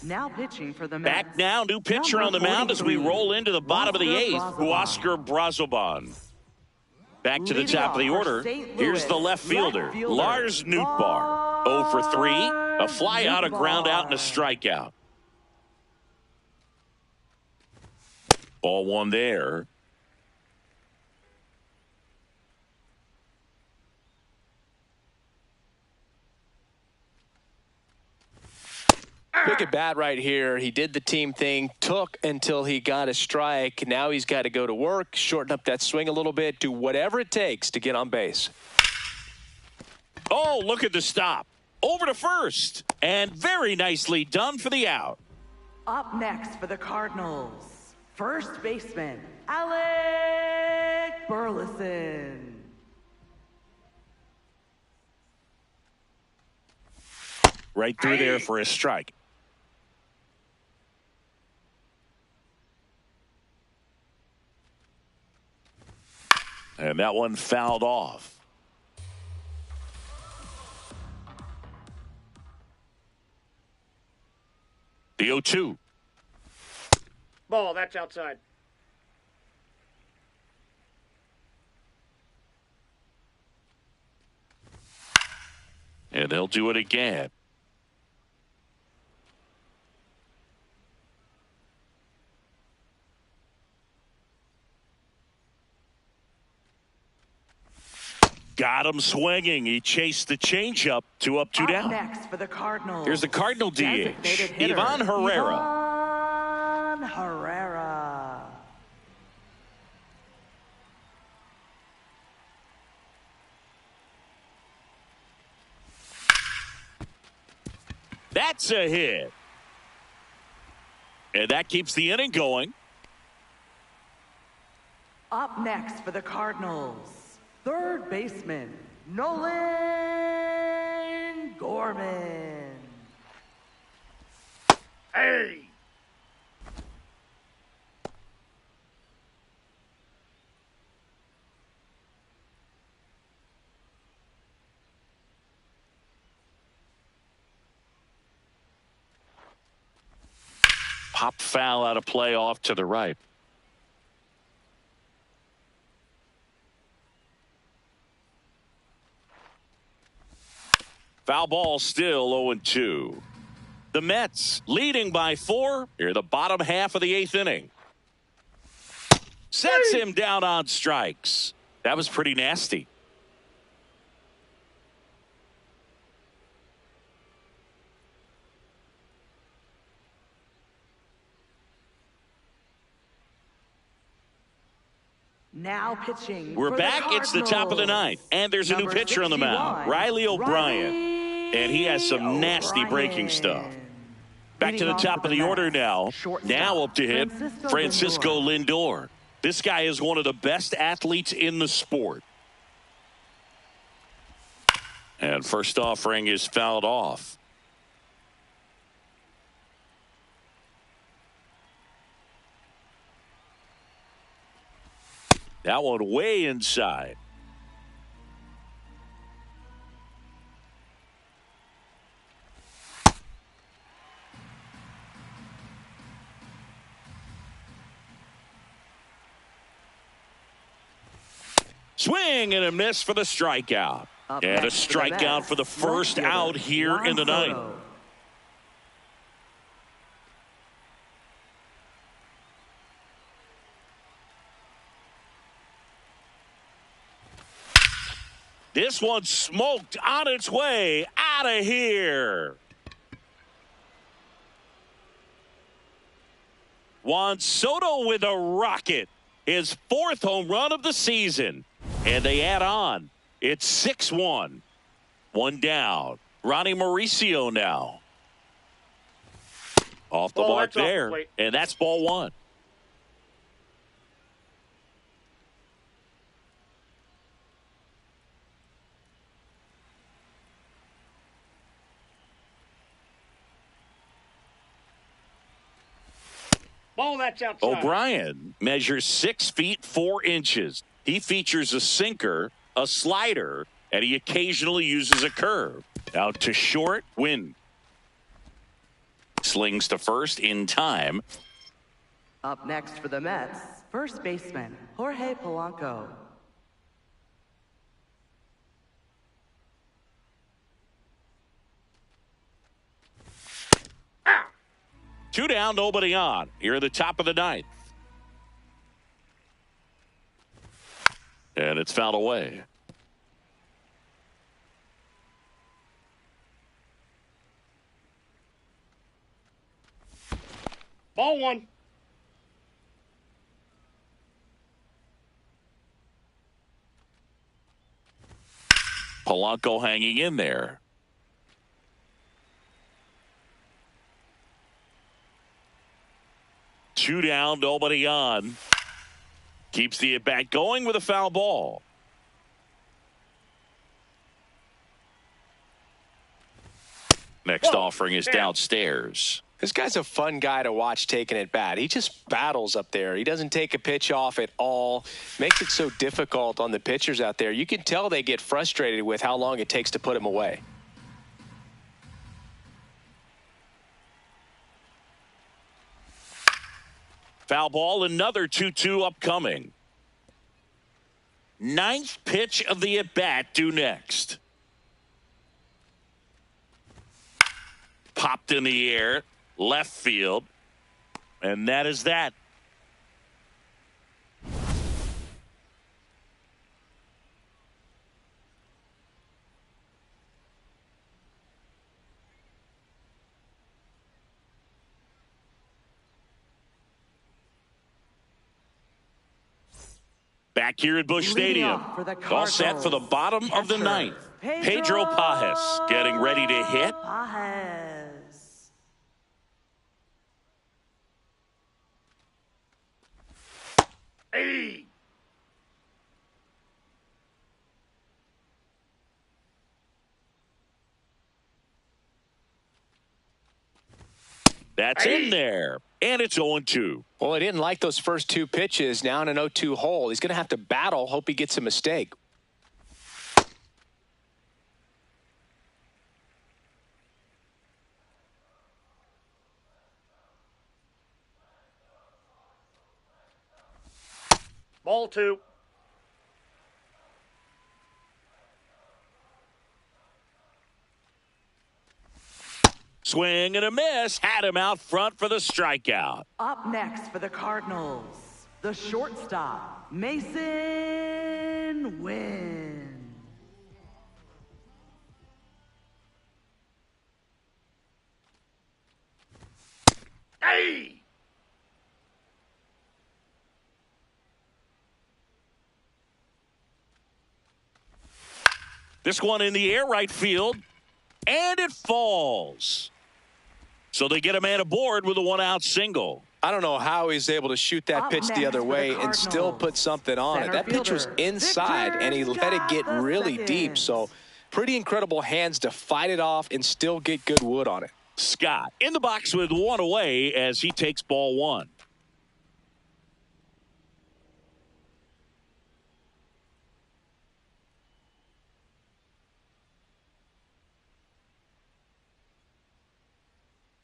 Now pitching for the Mets. Back now, new pitcher on the mound as we roll into the bottom of the eighth, Oscar Brazoban. Back to the top of the order, here's the left fielder, Lars Nootbaar. 0 for 3, a fly out, a ground out, and a strikeout. Ball one there. Big at bat right here. He did the team thing, took until he got a strike. Now he's got to go to work, shorten up that swing a little bit, do whatever it takes to get on base. Oh, look at the stop. Over to first. And very nicely done for the out. Up next for the Cardinals, first baseman, Alec Burleson. Right through there for a strike. And that one fouled off. The 0-2. Ball, that's outside. And they'll do it again. Got him swinging. He chased the changeup, 2 up, 2 down. Next for the Cardinals. Here's the Cardinal DH, Ivan Herrera. Ivan Herrera. That's a hit. And that keeps the inning going. Up next for the Cardinals, third baseman, Nolan Gorman. Hey! Pop foul out of play off to the right. Foul ball still 0-2. The Mets leading by 4 here the bottom half of the 8th inning. Sets him down on strikes. That was pretty nasty. Now pitching. We're back. It's the top of the 9th. And there's a new pitcher on the mound, Riley O'Brien. And he has some nasty breaking stuff. Back to the top of the order now. Now up to hit Francisco Lindor. This guy is one of the best athletes in the sport. And first offering is fouled off. That one way inside. Swing and a miss for the strikeout. And a strikeout for the first out here in the 9th. This one smoked on its way out of here. Juan Soto with a rocket. His 4th home run of the season. And they add on. It's 6-1. One down. Ronnie Mauricio now. Off the mark there. And that's ball 1. Ball, that's outside. O'Brien measures 6 feet 4 inches. He features a sinker, a slider, and he occasionally uses a curve. Out to short, Wynn. Slings to first in time. Up next for the Mets, first baseman Jorge Polanco. Two down, nobody on. Here at the top of the ninth. And it's fouled away. Ball one. Polanco hanging in there. Two down, nobody on. Keeps the at-bat going with a foul ball. Next offering is downstairs. This guy's a fun guy to watch taking at bat. He just battles up there. He doesn't take a pitch off at all. Makes it so difficult on the pitchers out there. You can tell they get frustrated with how long it takes to put him away. Foul ball, another 2-2 upcoming. Ninth pitch of the at-bat due next. Popped in the air, left field, and that is that. Back here at Busch Stadium, all set for the bottom of the ninth. Pedro Pages getting ready to hit. Pages. Hey. That's in there. And it's 0-2. Well, he didn't like those first two pitches. Now in an 0-2 hole. He's going to have to battle. Hope he gets a mistake. Ball two. Swing and a miss. Had him out front for the strikeout. Up next for the Cardinals, the shortstop, Mason Wynn. Hey. This one in the air, right field, and it falls. So they get a man aboard with a one-out single. I don't know how he's able to shoot that pitch the other way and still put something on it. That pitch was inside, and he let it get really deep. So pretty incredible hands to fight it off and still get good wood on it. Scott in the box with one away as he takes ball one.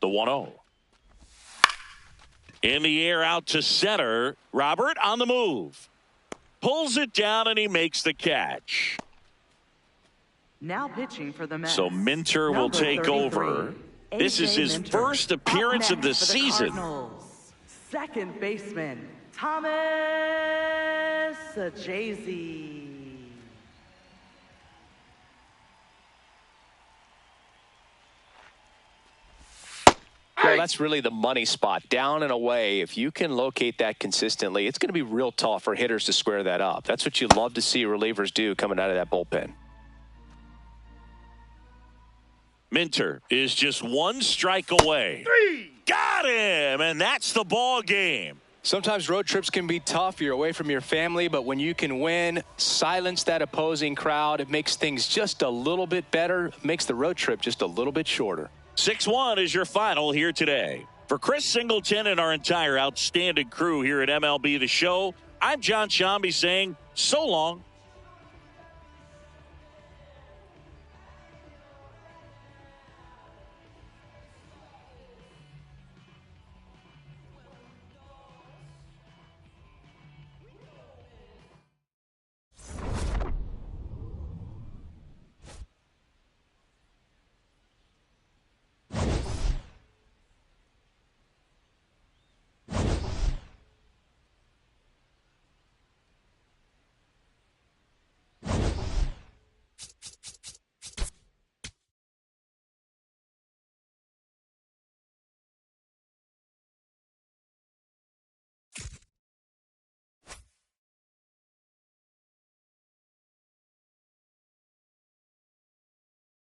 The 1-0. In the air out to center. Robert on the move. Pulls it down and he makes the catch. Now pitching for the Mets. So Minter will take over. This is his first appearance of the season. Cardinals, second baseman, Thomas Saggese. Well, that's really the money spot. Down and away, if you can locate that consistently, it's going to be real tough for hitters to square that up. That's what you love to see relievers do coming out of that bullpen. Minter is just one strike away. Got him, and that's the ball game. Sometimes road trips can be tough. You're away from your family, but when you can win, silence that opposing crowd, it makes things just a little bit better, makes the road trip just a little bit shorter. 6-1 is your final here today. For Chris Singleton and our entire outstanding crew here at MLB The Show, I'm John Shambi saying so long